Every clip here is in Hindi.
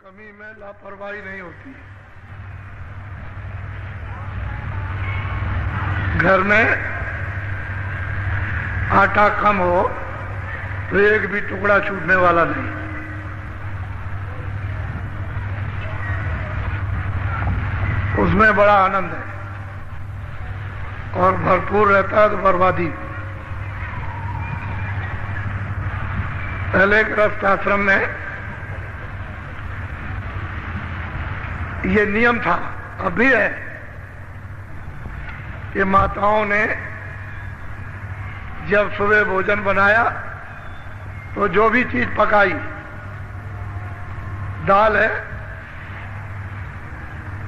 कमी में लापरवाही नहीं होती। घर में आटा कम हो तो एक भी टुकड़ा छूटने वाला नहीं। उसमें बड़ा आनंद है और भरपूर रहता है तो बर्बादी। पहले गृहस्थ आश्रम में ये नियम था, अब भी है, कि माताओं ने जब सुबह भोजन बनाया तो जो भी चीज पकाई, दाल है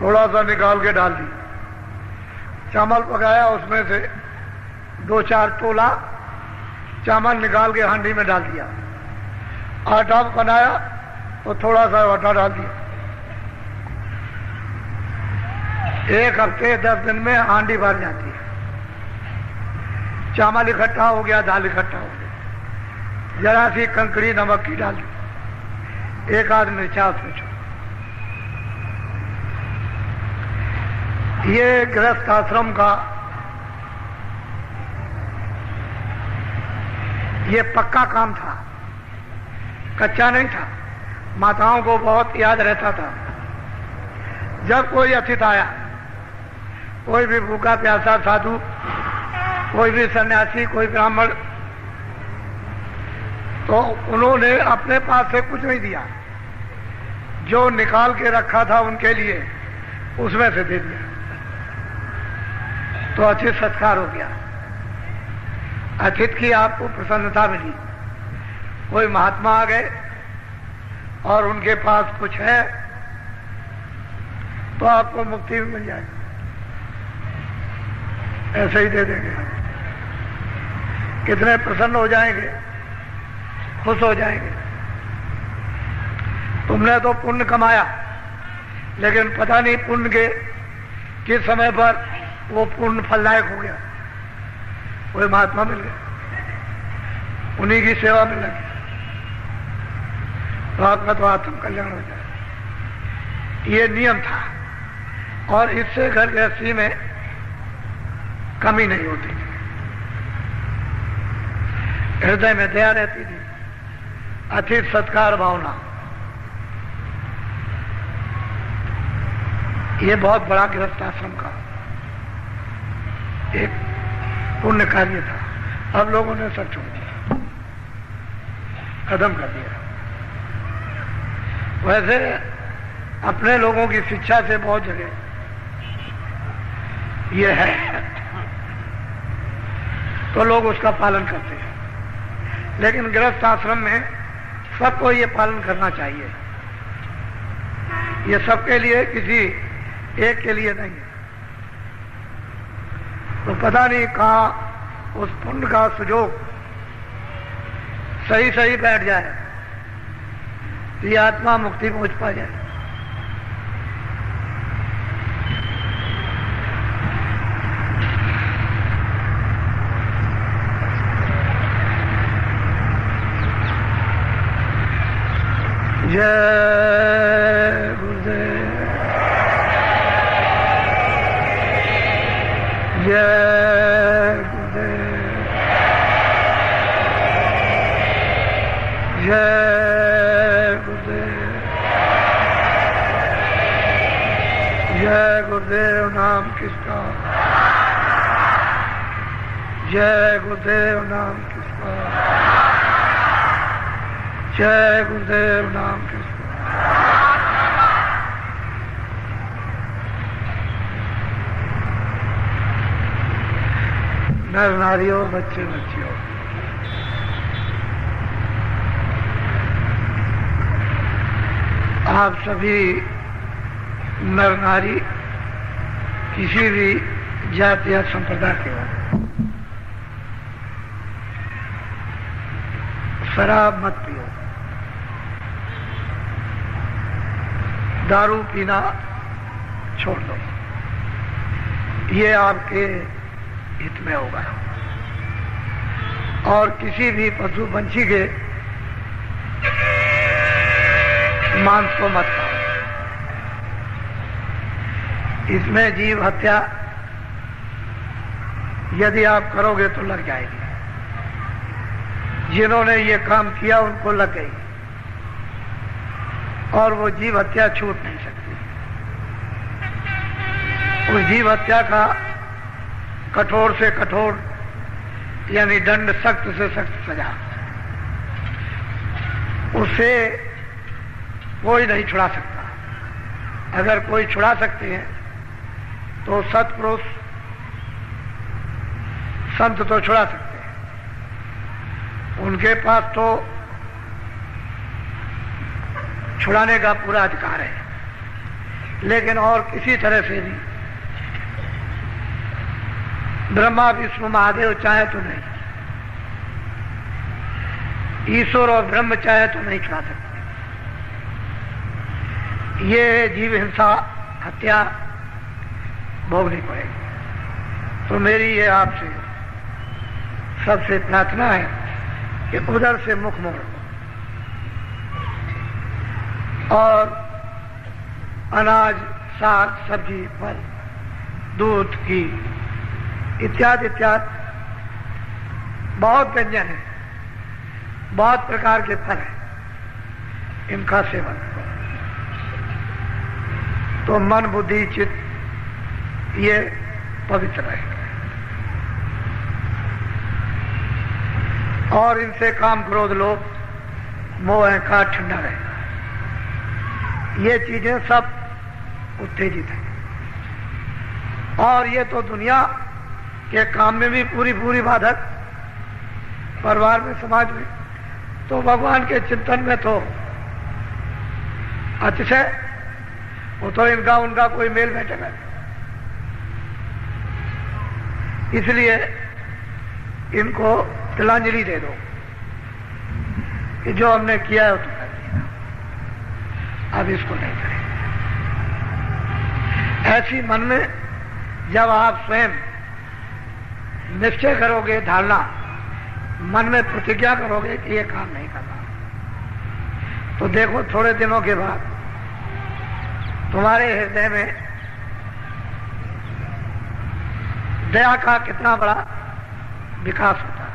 थोड़ा सा निकाल के डाल दी, चावल पकाया उसमें से 2-4 तोला चावल निकाल के हांडी में डाल दिया, आटा बनाया तो थोड़ा सा आटा डाल दिया। 1 हफ्ते 10 दिन में हांडी भर जाती है। चावल इकट्ठा हो गया, दाल इकट्ठा हो गया, जरा सी कंकड़ी नमक की डाल दी, 1 आध मिर्चा उसमें छोड़। ये गृहस्थ आश्रम का ये पक्का काम था, कच्चा नहीं था। माताओं को बहुत याद रहता था, जब कोई अतिथि आया, कोई भी भूखा प्यासा साधु, कोई भी सन्यासी, कोई ब्राह्मण, तो उन्होंने अपने पास से कुछ नहीं दिया, जो निकाल के रखा था उनके लिए उसमें से दे दिया, तो अतिथि सत्कार हो गया। अतिथि की आपको प्रसन्नता मिली। कोई महात्मा आ गए और उनके पास कुछ है तो आपको मुक्ति भी मिल जाएगी, ऐसे ही दे देंगे। कितने प्रसन्न हो जाएंगे, खुश हो जाएंगे। तुमने तो पुण्य कमाया, लेकिन पता नहीं पुण्य के किस समय पर वो पुण्य फलदायक हो गया। कोई महात्मा मिल गया, उन्हीं की सेवा में लगे तो आपका तो आत्म कल्याण हो जाए। ये नियम था और इससे घर गृहस्थी में कमी नहीं होती थी, हृदय में दया रहती थी, अतिथि सत्कार भावना। ये बहुत बड़ा गृहस्थ आश्रम का एक पुण्य कार्य था। अब लोगों ने सब छोड़ दिया, खत्म कर दिया। वैसे अपने लोगों की शिक्षा से बहुत जगह ये है तो लोग उसका पालन करते हैं, लेकिन गृहस्थ आश्रम में सबको ये पालन करना चाहिए। ये सबके लिए, किसी एक के लिए नहीं है। तो पता नहीं कहाँ उस पुण्य का सुजोग सही सही बैठ जाए, ये आत्मा मुक्ति पहुंच पा जाए। जय गुरुदेव, जय गुरुदेव, जय गुरुदेव, जय गुरुदेव नाम किसका, जय गुरुदेव नाम किसका, जय गुरुदेव नाम किसका। नर नारियों, बच्चे बच्चियों, आप सभी नर नारी किसी भी जाति या संप्रदाय के हो, शराब मत पियो, दारू पीना छोड़ दो, ये आपके हित में होगा। और किसी भी पशु पंछी के मांस को मत खाओ। इसमें जीव हत्या यदि आप करोगे तो लग जाएगी। जिन्होंने ये काम किया उनको लग गई और वो जीव हत्या छूट नहीं सकती। उस जीव हत्या का कठोर से कठोर यानी दंड, सख्त से सख्त सजा, उसे कोई नहीं छुड़ा सकता। अगर कोई छुड़ा सकते हैं तो सत्पुरुष संत तो छुड़ा सकते हैं, उनके पास तो छुड़ाने का पूरा अधिकार है। लेकिन और किसी तरह से भी ब्रह्मा विष्णु महादेव चाहे तो नहीं, ईश्वर और ब्रह्म चाहे तो नहीं छुड़ा सकते। ये जीव हिंसा हत्या भोगनी पड़ेगी। तो मेरी ये आपसे सबसे प्रार्थना है कि उधर से मुख मोड़ो और अनाज, साग, सब्जी, फल, दूध, घी इत्यादि इत्यादि बहुत व्यंजन है, बहुत प्रकार के फल हैं, इनका सेवन करो तो मन, बुद्धि, चित्त ये पवित्र रहेगा। और इनसे काम, क्रोध, लोभ, मोह, अहंकार ठंडा रहेगा। ये चीजें सब उत्तेजित हैं और ये तो दुनिया के काम में भी पूरी पूरी बाधक, परिवार में, समाज में, तो भगवान के चिंतन में तो अतिशय, वो तो इनका उनका कोई मेल बैठेगा। इसलिए इनको तिलांजलि दे दो कि जो हमने किया है वो तो कर दिया, अब इसको नहीं करें। ऐसी मन में जब आप स्वयं निश्चय करोगे, धारणा मन में प्रतिज्ञा करोगे कि ये काम नहीं करना, तो देखो थोड़े दिनों के बाद तुम्हारे हृदय में दया का कितना बड़ा विकास होता है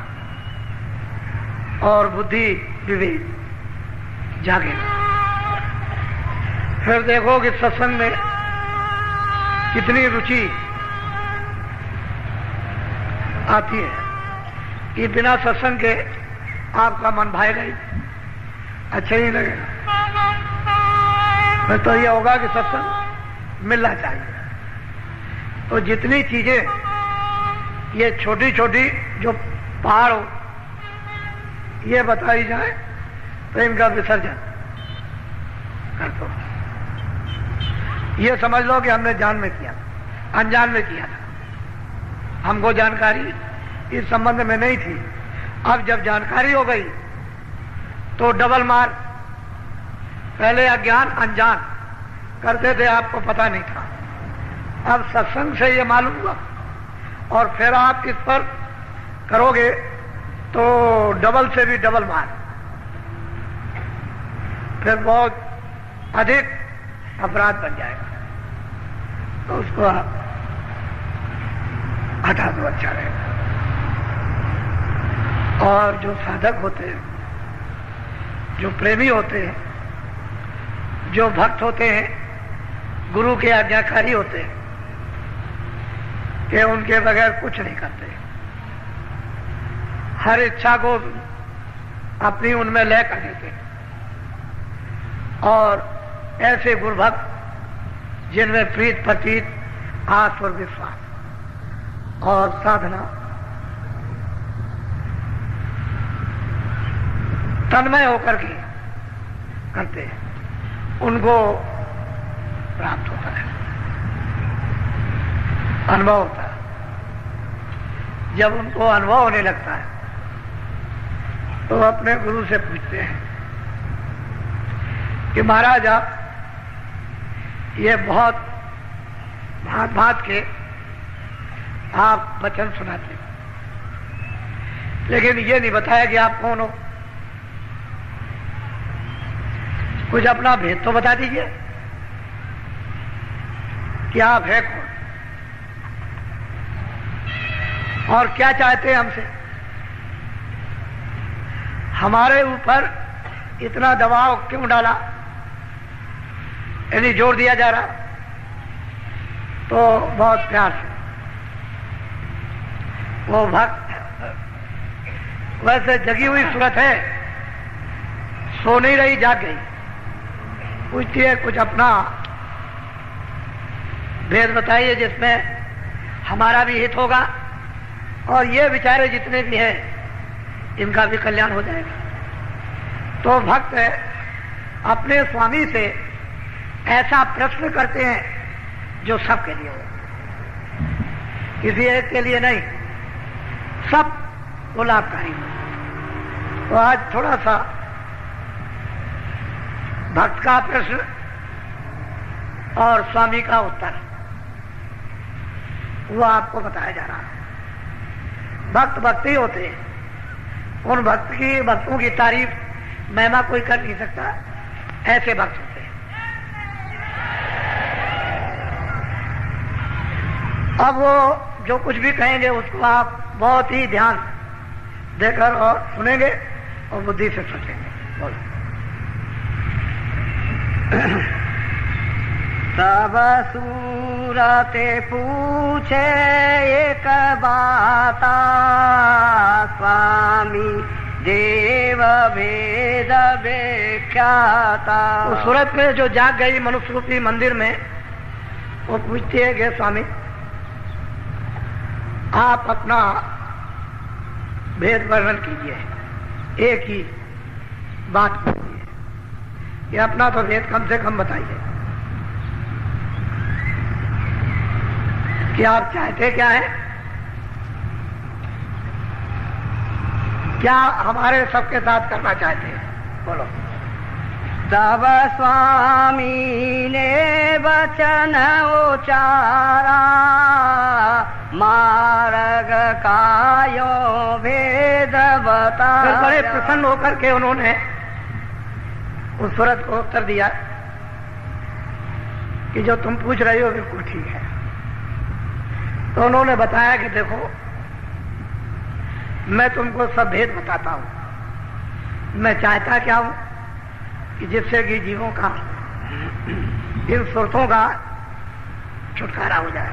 और बुद्धि, विवेक जागेगा। फिर देखो कि सत्संग में कितनी रुचि आती है कि बिना सत्संग के आपका मन भाएगा ही, अच्छा ही लगेगा। फिर तो यह होगा कि सत्संग मिलना चाहिए। तो जितनी चीजें ये छोटी छोटी जो पहाड़ हो ये बताई जाए तो इनका विसर्जन कर दो। ये समझ लो कि हमने जान में किया, अनजान में किया था, हमको जानकारी इस संबंध में नहीं थी। अब जब जानकारी हो गई तो डबल मार, पहले अज्ञान अनजान करते थे, आपको पता नहीं था, अब सत्संग से ये मालूम हुआ और फिर आप इस पर करोगे तो डबल से भी डबल मार, फिर बहुत अधिक अपराध बन जाएगा। तो उसको आप हटा दो, अच्छा रहेगा। और जो साधक होते हैं, जो प्रेमी होते हैं, जो भक्त होते हैं, गुरु के आज्ञाकारी होते हैं कि उनके बगैर कुछ नहीं करते, हर इच्छा को अपनी उनमें लय कर देते हैं। और ऐसे गुरुभक्त जिनमें प्रीत, प्रतीत, आस और विश्वास और साधना तन्मय होकर के करते हैं, उनको प्राप्त होता है, अनुभव होता है। जब उनको अनुभव होने लगता है तो अपने गुरु से पूछते हैं कि महाराज आप ये बहुत भांत भांत के आप वचन सुनाते हैं, लेकिन ये नहीं बताया कि आप कौन हो, कुछ अपना भेद तो बता दीजिए। कि आप है कौन और क्या चाहते हैं हमसे, हमारे ऊपर इतना दबाव क्यों डाला, यदि जोर दिया जा रहा तो बहुत प्यार से वो भक्त, वैसे जगी हुई सूरत है, सो नहीं रही, जाग गई, पूछती है कुछ अपना भेद बताइए जिसमें हमारा भी हित होगा और ये बेचारे जितने भी हैं इनका भी कल्याण हो जाएगा। तो भक्त अपने स्वामी से ऐसा प्रश्न करते हैं जो सबके लिए हो, किसी एक के लिए नहीं, सब को लाभकारी हो। तो आज थोड़ा सा भक्त का प्रश्न और स्वामी का उत्तर वो आपको बताया जा रहा है। भक्त भक्त ही होते हैं, उन भक्तों की तारीफ महिमा कोई कर नहीं सकता, ऐसे भक्त होते हैं। अब वो जो कुछ भी कहेंगे उसको आप बहुत ही ध्यान देकर और सुनेंगे और बुद्धि से सोचेंगे। बोलो। सब सूरते पूछे एक बाता, स्वामी देव भेद व्याख्याता। तो सूरत में जो जाग गई मनुष्य रूपी मंदिर में, वो पूछती है कि स्वामी आप अपना भेद वर्णन कीजिए, एक ही बात कीजिए, ये अपना तो भेद कम से कम बताइए कि आप चाहते क्या है, क्या हमारे सबके साथ करना चाहते हैं, बोलो। तब स्वामी ने वचन उचारा, मार्ग कायो भेद बताया। फिर बड़े प्रसन्न होकर के उन्होंने उस सूरत को उत्तर दिया कि जो तुम पूछ रहे हो बिल्कुल ठीक है। तो उन्होंने बताया कि देखो मैं तुमको सब भेद बताता हूं, मैं चाहता क्या हूं कि जिससे कि जीवों का इन सुरतों का छुटकारा हो जाए,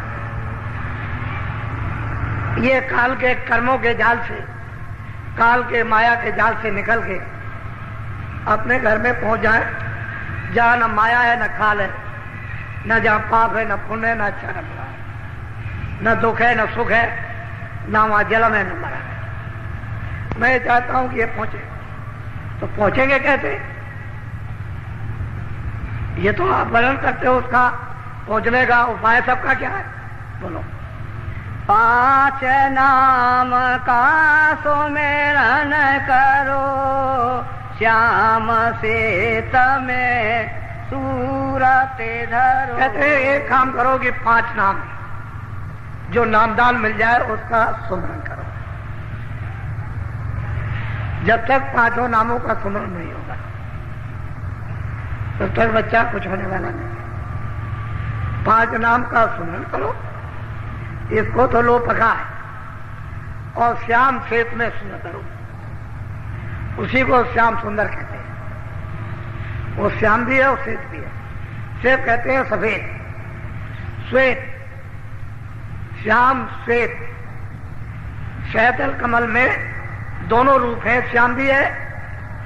ये काल के कर्मों के जाल से, काल के माया के जाल से निकल के अपने घर में पहुंच जाए, जहां न माया है न काल है, न जहां पाप है न पुण्य है, न अच्छा न बुरा है, न दुख है न सुख है, न वहां जन्म है न मरण है। मैं चाहता हूं कि ये पहुंचे। तो पहुंचेंगे कैसे, ये तो आप वर्णन करते हो, उसका पहुंचने का उपाय सबका क्या है, बोलो। 5 नाम का सुमिरन करो, श्याम से तमें सूरत धरो। कहते हैं एक काम करो कि 5 नाम जो नामदान मिल जाए उसका सुमरन करो। जब तक 5 नामों का सुमरन नहीं होगा तब तक बच्चा कुछ होने वाला नहीं। 5 नाम का सुमरन करो, इसको तो लो पका है, और श्याम श्वेत में सुंदर करो, उसी को श्याम सुंदर कहते हैं। वो श्याम भी है और श्वेत भी है। श्वेत कहते हैं सफेद, श्वेत, श्याम श्वेत। शैतल कमल में दोनों रूप हैं, श्याम भी है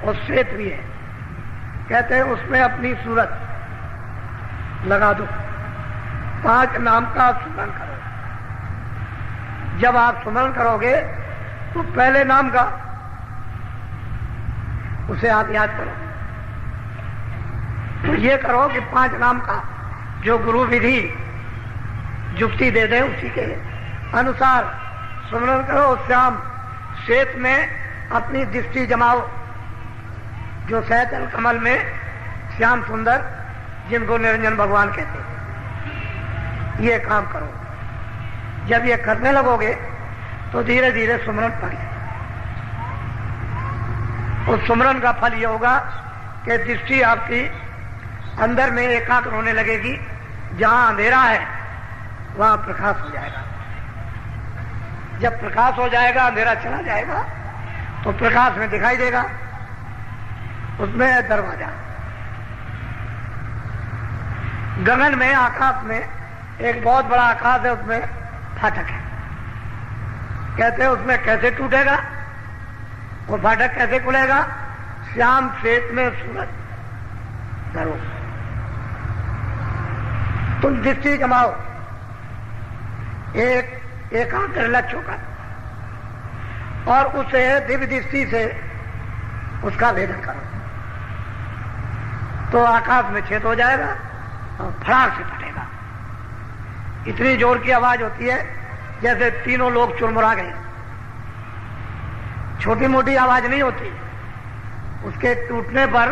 और श्वेत भी है। कहते हैं उसमें अपनी सूरत लगा दो, 5 नाम का सुमरन करो। जब आप सुमरन करोगे तो पहले नाम का उसे आप याद करो। तो ये करो कि 5 नाम का जो गुरु विधि जुक्ति दे दे उसी के अनुसार सुमरन करो। श्याम श्वेत में अपनी दृष्टि जमाओ, जो शैतल कमल में श्याम सुंदर, जिनको निरंजन भगवान कहते हैं। ये काम करो। जब ये करने लगोगे तो धीरे धीरे सुमरन पड़े। उस सुमरन का फल ये होगा कि दृष्टि आपकी अंदर में एकाग्र होने लगेगी। जहां अंधेरा है वहां प्रकाश हो जाएगा। जब प्रकाश हो जाएगा, अंधेरा चला जाएगा, तो प्रकाश में दिखाई देगा, उसमें है दरवाजा। गगन में, आकाश में एक बहुत बड़ा आकाश है, उसमें फाटक है। कहते हैं उसमें कैसे टूटेगा, वो फाटक कैसे खुलेगा? श्याम श्वेत में सूरज धरो, तुम दृष्टि जमाओ, एक आंख लक्ष्य होगा और उसे दिव्य दृष्टि से उसका भेदन करो, तो आकाश में छेद हो जाएगा और फड़ाक से फटेगा। इतनी जोर की आवाज होती है जैसे तीनों लोग चुरमुरा गए। छोटी मोटी आवाज नहीं होती, उसके टूटने पर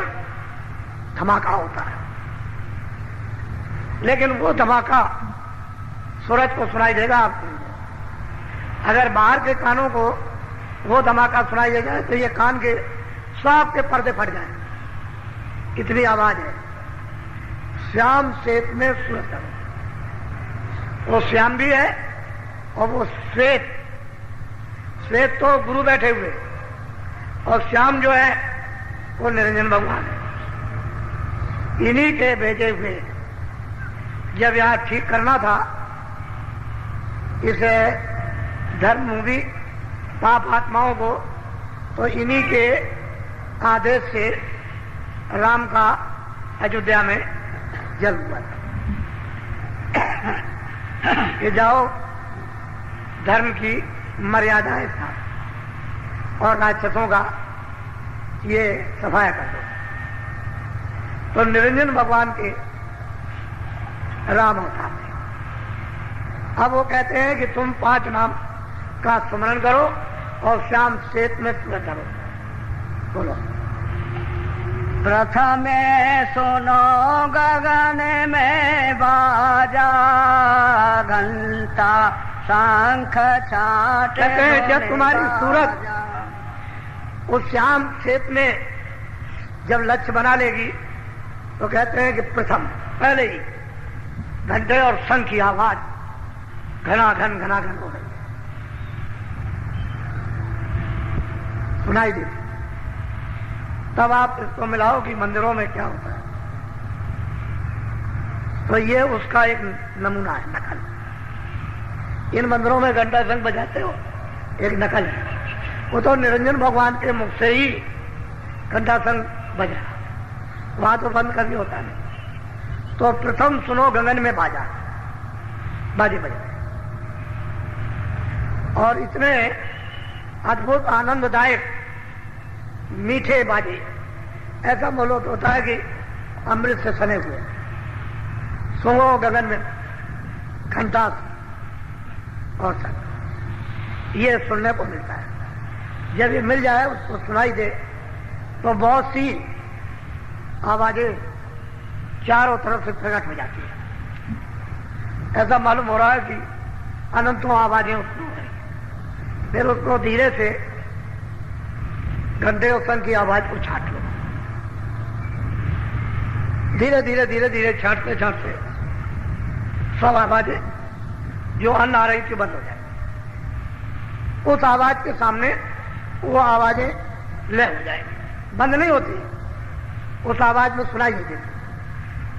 धमाका होता है। लेकिन वो धमाका सूरज को सुनाई देगा आपको। अगर बाहर के कानों को वो धमाका सुनाई दे जाए तो ये कान के सब के पर्दे फट जाए, इतनी आवाज है। श्याम श्वेत में सूरज धरो, वो श्याम भी है और वो श्वेत, श्वेत तो गुरु बैठे हुए, और श्याम जो है वो निरंजन भगवान है। इन्हीं के भेजे हुए जब यहां ठीक करना था इसे धर्म मूवी पाप आत्माओं को, तो इन्हीं के आदेश से राम का अयोध्या में जन्म हुआ कि जाओ धर्म की मर्यादाएं था और राक्षसों का ये सफाया कर दो। तो निरंजन भगवान के राम अवतार थे। अब वो कहते हैं कि तुम 5 नाम का स्मरण करो और श्याम श्वेत में पूरा करो। बोलो। प्रथमे सुनो गगन में बाजा, घंटा शंख छाट। कहते हैं जब तुम्हारी सूरत उस श्याम श्वेत में जब लक्ष्य बना लेगी तो कहते हैं कि प्रथम पहले ही घंटे और शंख की आवाज घनाघन हो गई, सुनाई देती। तब आप इसको मिलाओ कि मंदिरों में क्या होता है। तो ये उसका एक नमूना है, नकल। इन मंदिरों में घंटा शंख बजाते हो, एक नकल है। वो तो निरंजन भगवान के मुख से ही घंटा शंख बज रहा, वहां तो बंद करनी होता नहीं। तो प्रथम सुनो गगन में बाजा, बाजे बजे, और इतने अद्भुत आनंददायक मीठे बाजे, ऐसा बोलो तो होता है कि अमृत से सने हुए। सुनो गगन में घंटा और शंख, ये सुनने को मिलता है। जब ये मिल जाए, उसको सुनाई दे, तो बहुत सी आवाजें चारों तरफ से प्रकट हो जाती है। ऐसा मालूम हो रहा है कि अनंतों आवाजें उत्पन्न हो रही। फिर उसको धीरे से घंटे और शंख की आवाज को छाट लो, धीरे धीरे धीरे धीरे छाटते छाटते सब आवाजें जो अन्न आ रही थी बंद हो जाए। उस आवाज के सामने वो आवाजें लय हो जाएगी, बंद नहीं होती, उस आवाज में सुनाई नहीं देती।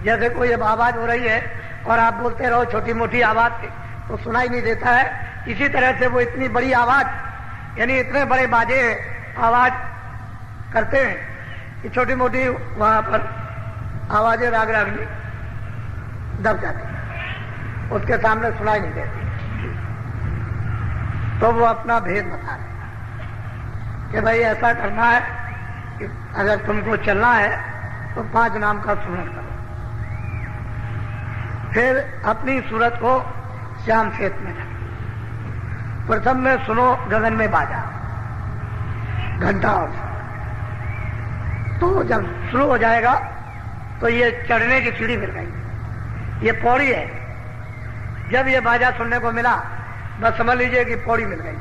जैसे कोई अब आवाज हो रही है और आप बोलते रहो छोटी मोटी आवाज से, तो सुनाई नहीं देता है। इसी तरह से वो इतनी बड़ी आवाज, यानी इतने बड़े बाजे आवाज करते हैं कि छोटी मोटी वहां पर आवाजें राग रागनी दब जाती है, उसके सामने सुनाई नहीं देती। तो वो अपना भेद बता रहे कि भाई ऐसा करना है कि अगर तुमको चलना है तो 5 नाम का स्मरण करो। फिर अपनी सूरत को श्याम श्वेत में रखो। प्रथम में सुनो गगन में बाजा, घंटा और शंख। तो जब शुरू हो जाएगा तो ये चढ़ने की सीढ़ी मिल गई, ये पौड़ी है। जब ये बाजा सुनने को मिला, बस समझ लीजिए कि पौड़ी मिल गई,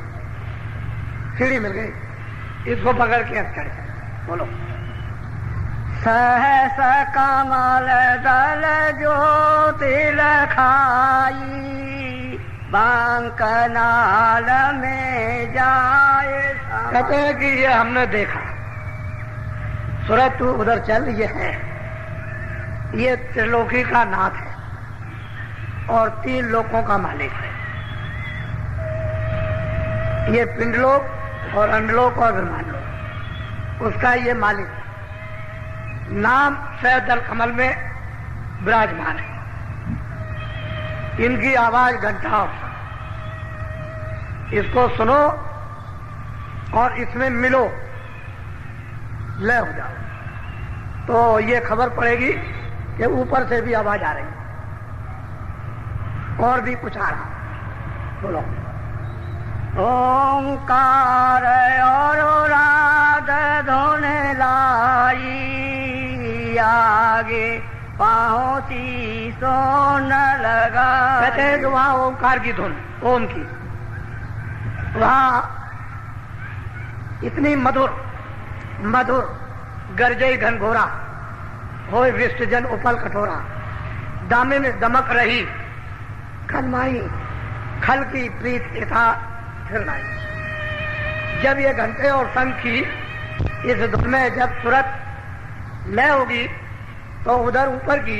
सीढ़ी मिल गई, इसको पकड़ के अब चढ़ जाए। बोलो। सहस कमल दल ज्योति लखाई, बांकनाल में जाए। कहते हैं कि ये हमने देखा, सूरज तू उधर चल, ये है, ये त्रिलोकी का नाथ है और 3 लोकों का मालिक है। ये पिंडलोक और अंडलोक और ब्रह्मांडलोक, उसका ये मालिक, नाम सैदल कमल में विराजमान है। इनकी आवाज घंटा, इसको सुनो और इसमें मिलो, लय हो जाओ, तो ये खबर पड़ेगी कि ऊपर से भी आवाज आ रही है और भी कुछ आ रहा। बोलो। ओंकार और राध धुन लाई, आगे पहुंची सोन लगा। कहते हैं कि वहां ओंकार की धुन, ओम की, वहां इतनी मधुर मधुर गरजई घनघोरा, होय विष्टजन उपल कठोरा, दामे में दमक रही खलमाई, खल की प्रीत यथा फिर लाई। जब ये घंटे और शंख की इस धुन में जब तुरंत लय होगी तो उधर ऊपर की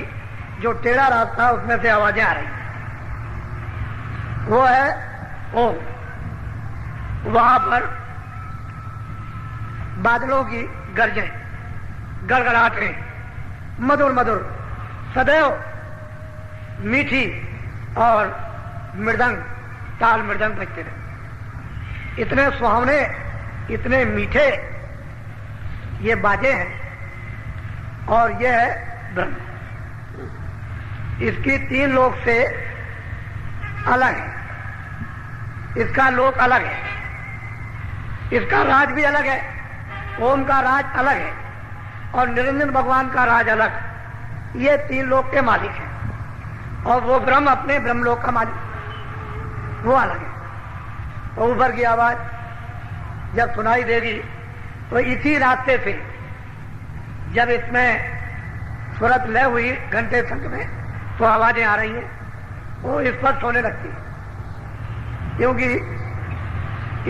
जो टेढ़ा रास्ता उसमें से आवाजें आ रही, वो है ओम। वहां पर बादलों की गर्जें, गड़गड़ाहटें, मधुर मधुर सदैव मीठी और मृदंग, ताल मृदंग बजते रहे। इतने सुहावने, इतने मीठे ये बाजे हैं। और ये है ब्रह्म, इसकी 3 लोक से अलग है, इसका लोक अलग है, इसका राज भी अलग है। ओम का राज अलग है और निरंजन भगवान का राज अलग। ये 3 लोक के मालिक हैं और वो ब्रह्म अपने ब्रह्मलोक का मालिक, वो अलग है। तो ऊपर की आवाज जब सुनाई देगी तो इसी रास्ते से जब इसमें सूरत लय हुई घंटे शंख में तो आवाजें आ रही हैं, वो इस पर सोने लगती है, क्योंकि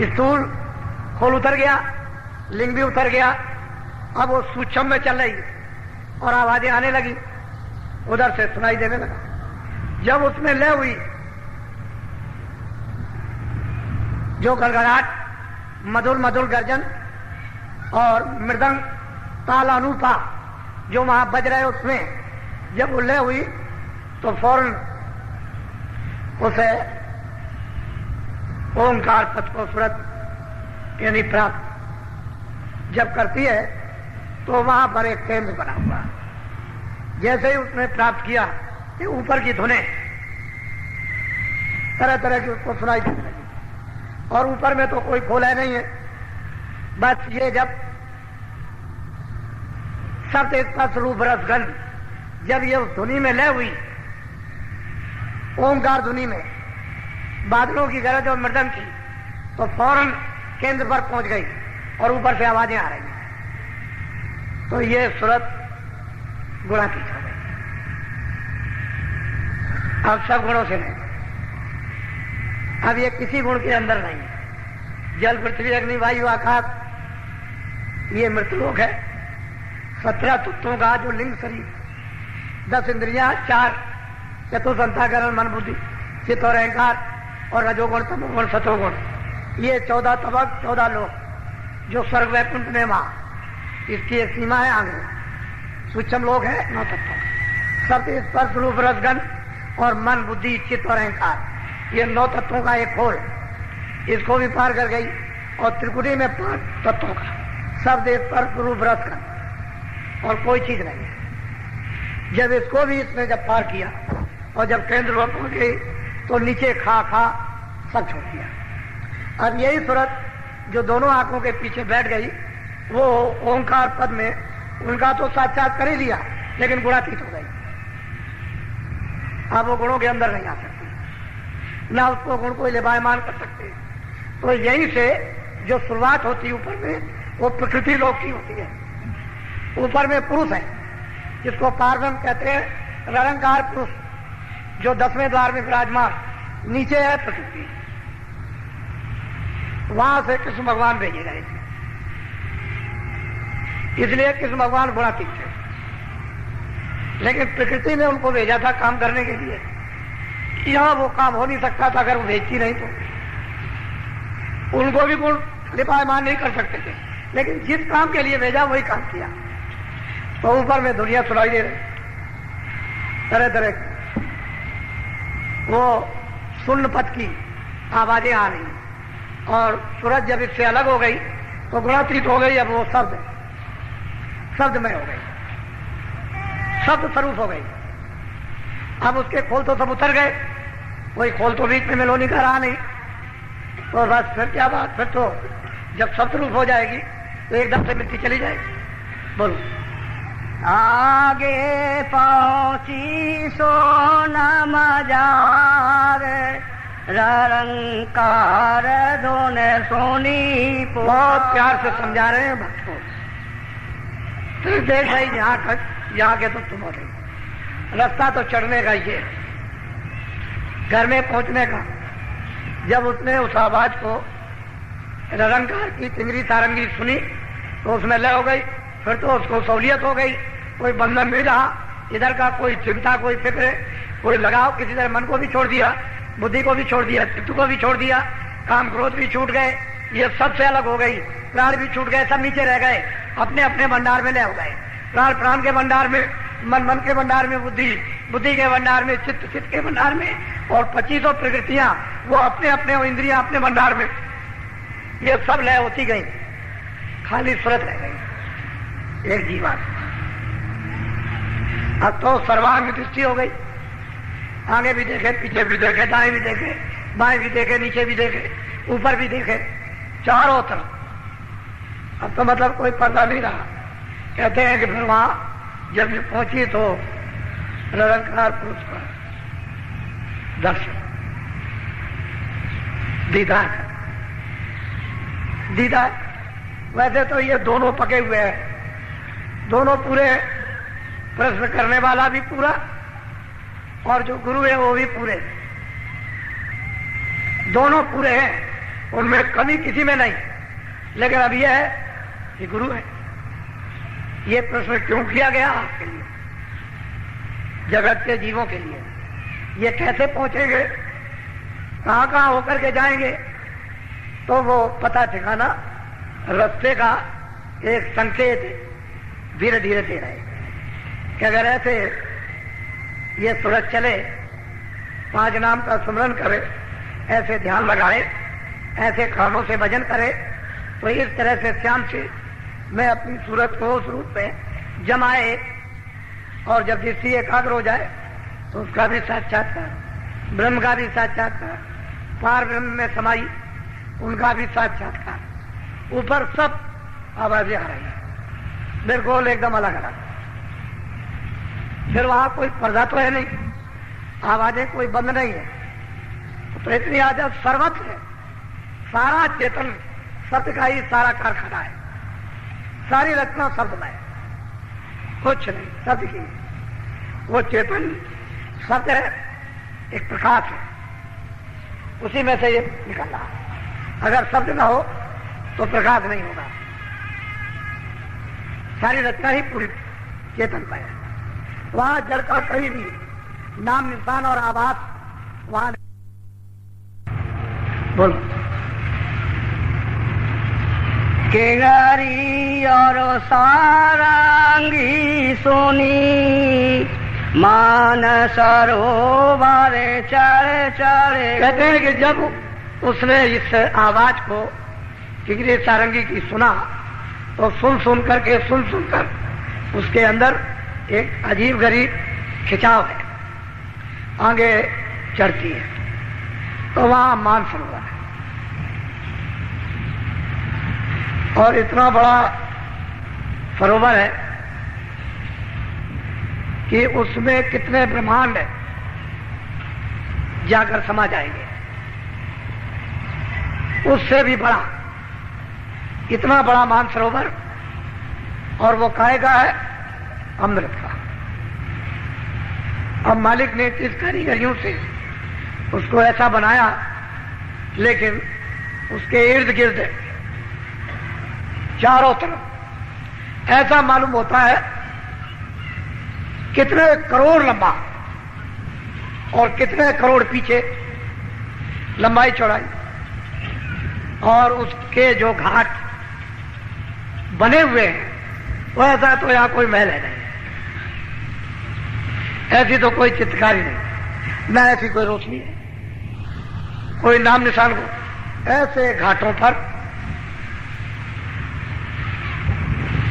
स्थूल खोल उतर गया, लिंग भी उतर गया, अब वो सूक्ष्म में चल रही है और आवाजें आने लगी, उधर से सुनाई देने लगा। जब उसमें लय हुई, जो गड़गड़ाहट, मधुर मधुर गर्जन और मृदंग ताल अनुपा जो वहां बज रहे, उसमें जब वो लय हुई तो फौरन उसे ओंकार पद को सूरत यानी प्राप्त जब करती है तो वहां पर एक केंद्र बना हुआ। जैसे ही उसने प्राप्त किया कि ऊपर की धुनें तरह तरह की उसको सुनाई देने लगी और ऊपर में तो कोई खोला नहीं है, बस ये जब शब्द स्पर्श रूप रस गंध जब ये उस धुनी में लय हुई, ओंकार धुनी में बादलों की गरज और मृदंग की, तो फौरन केंद्र पर पहुंच गई और ऊपर से आवाजें आ रही हैं। तो ये सूरत गुणातीत हो गई। अब सब गुणों से नहीं, अब ये किसी गुण के अंदर नहीं है। जल पृथ्वी अग्नि वायु आकाश ये मृतलोक है। 17 तत्वों का जो लिंग शरीर, 10 इंद्रियां, 4 चतुर्संताकरण मन बुद्धि चित्त और अहंकार और रजोगुण तमोगुण सतोगुण, ये 14 तबक 14 लोक जो स्वर्ग वैकुंठ में वहां, इसकी एक सीमा है आगे। सूक्ष्म लोक है 9 तत्वों, शब्द स्पर्श रूप रसगन और मन बुद्धि चित्त और अहंकार, ये 9 तत्वों का एक खोल, इसको भी पार कर गई। और त्रिकुटी में 5 तत्वों का शब्द स्पर्श रूप रसगन और कोई चीज नहीं है। जब इसको भी इसने जब पार किया और जब केंद्र पर पहुंच गई तो नीचे खा सब छोड़ दिया। अब यही सूरत जो दोनों आंखों के पीछे बैठ गई, वो ओंकार पद में उनका तो साक्षात कर ही लिया, लेकिन गुणातीत हो गई। अब वो गुणों के अंदर नहीं आ सकती, ना उसको गुण को लिबायमान कर सकते। तो यहीं से जो शुरुआत होती है ऊपर में, वो प्रकृति लोक की होती है। ऊपर में पुरुष है जिसको पार्वम कहते हैं, निरंकार पुरुष जो 10वें द्वार में विराजमान, नीचे है प्रकृति, वहां से कृष्ण भगवान भेजे गए थे। इसलिए कृष्ण भगवान गुणातीत थे, लेकिन प्रकृति ने उनको भेजा था काम करने के लिए। यहां वो काम हो नहीं सकता था अगर वो भेजती नहीं तो। उनको भी गुण लिपायमान नहीं कर सकते थे, लेकिन जिस काम के लिए भेजा वही काम किया। तो ऊपर में दुनिया सुनाई दे रही तरह तरह की, वो शून्य पद की आवाजें आ रही, और सूरज जब इससे अलग हो गई तो गुणातीत हो गई। अब वो शब्दमय हो गई, शब्द स्वरूप हो गई। अब उसके खोल तो सब उतर गए, वही खोल तो बीच में मेलोनी का रहा नहीं। तो बस फिर क्या बात, फिर तो जब शब्द रूप हो जाएगी तो एकदम से मिट्टी चली जाएगी। बोलो। आगे पहुंची सोनम जार, रंकार धोने सोनी। बहुत प्यार से समझा रहे हैं भक्त को। देख भाई यहाँ तक, यहाँ के तो तुम हो रही, रास्ता तो चढ़ने का ही है, घर में पहुंचने का। जब उसने उस आवाज को रंकार की तिंगरी सारंगी सुनी तो उसमें लय हो गई। फिर तो उसको सहूलियत हो गई, कोई बंधन नहीं रहा इधर का, कोई चिंता, कोई फिक्र, कोई लगाव। किसी तरह मन को भी छोड़ दिया, बुद्धि को भी छोड़ दिया, चित्त को भी छोड़ दिया, काम क्रोध भी छूट गए, ये सबसे अलग हो गई। प्राण भी छूट गए, सब नीचे रह गए, अपने अपने भंडार में लय हो गए। प्राण प्राण के भंडार में, मन मन के भंडार में, बुद्धि बुद्धि के भंडार में, चित्त चित्त के भंडार में, और 25 प्रकृतियां वो अपने अपने, इंद्रियां अपने भंडार में। ये सब लय होती गई, खाली सूरत रह गई, एक जीवात्मा। अब तो सर्वांग दृष्टि हो गई, आगे भी देखे, पीछे भी देखे, दाएं भी देखे, बाएं भी देखे, नीचे भी देखे, ऊपर भी देखे, चारों तरफ। अब तो मतलब कोई पर्दा नहीं रहा। कहते हैं कि फिर वहां जब पहुंची तो निरंकार पुरुष का दर्शन, दीदार। वैसे तो ये दोनों पके हुए हैं, दोनों पूरे, प्रश्न करने वाला भी पूरा और जो गुरु है वो भी पूरे, दोनों पूरे हैं, उनमें कमी किसी में नहीं। लेकिन अब यह है कि गुरु है। ये प्रश्न क्यों किया गया आपके लिए, जगत के जीवों के लिए? ये कैसे पहुंचेंगे, कहां कहां होकर के जाएंगे? तो वो पता ठिकाना रास्ते का एक संकेत धीरे धीरे दे रहे कि अगर ऐसे ये सूरज चले, 5 नाम का स्मरण करे, ऐसे ध्यान लगाए, ऐसे कानों से भजन करे, तो इस तरह से श्याम से मैं अपनी सूरत को उस रूप में जमाए, और जब दृष्टि एकाग्र हो जाए तो उसका भी साक्षात्कार, ब्रह्म का भी साक्षात्कार, पार ब्रह्म में समाई उनका भी साक्षात्कार। ऊपर सब आवाजें आ रही हैं, बिल्कुल एकदम अलग अलग। फिर वहां कोई पर्दा तो है नहीं, आवाजें कोई बंद नहीं है, तो इतनी आजाद सर्वत्र है, सारा चेतन सत्य का ही सारा कारखाना है, सारी रचना शब्द में, कुछ नहीं, सत्य की। वो चेतन सत्य है, एक प्रकाश है, उसी में से ये निकल रहा है। अगर शब्द न हो तो प्रकाश नहीं होगा। सारी रचना ही पूरी चेतन में है, वहां जड़ का कहीं भी नाम, निशान और आवाज वहां। बोलो। केंगरी और सारंगी सोनी, मान सरोवर चढ़े चढ़े। कहते हैं कि जब उसने इस आवाज को किंगरी सारंगी की सुना, तो सुन सुनकर उसके अंदर एक अजीब गरीब खिंचाव है, आगे चढ़ती है। तो वहां मानसरोवर है, और इतना बड़ा सरोवर है कि उसमें कितने ब्रह्मांड जाकर समा जाएंगे, उससे भी बड़ा, इतना बड़ा मानसरोवर। और वो काहे का है? अमृत का। अब मालिक ने किस कारीगरियों से उसको ऐसा बनाया, लेकिन उसके इर्द गिर्द चारों तरफ ऐसा मालूम होता है कितने करोड़ लंबा और कितने करोड़ पीछे लंबाई चौड़ाई, और उसके जो घाट बने हुए हैं वैसा तो यहां कोई महल है नहीं, ऐसी तो कोई चित्रकारी नहीं, न ऐसी कोई रोशनी है, कोई नाम निशान को। ऐसे घाटों पर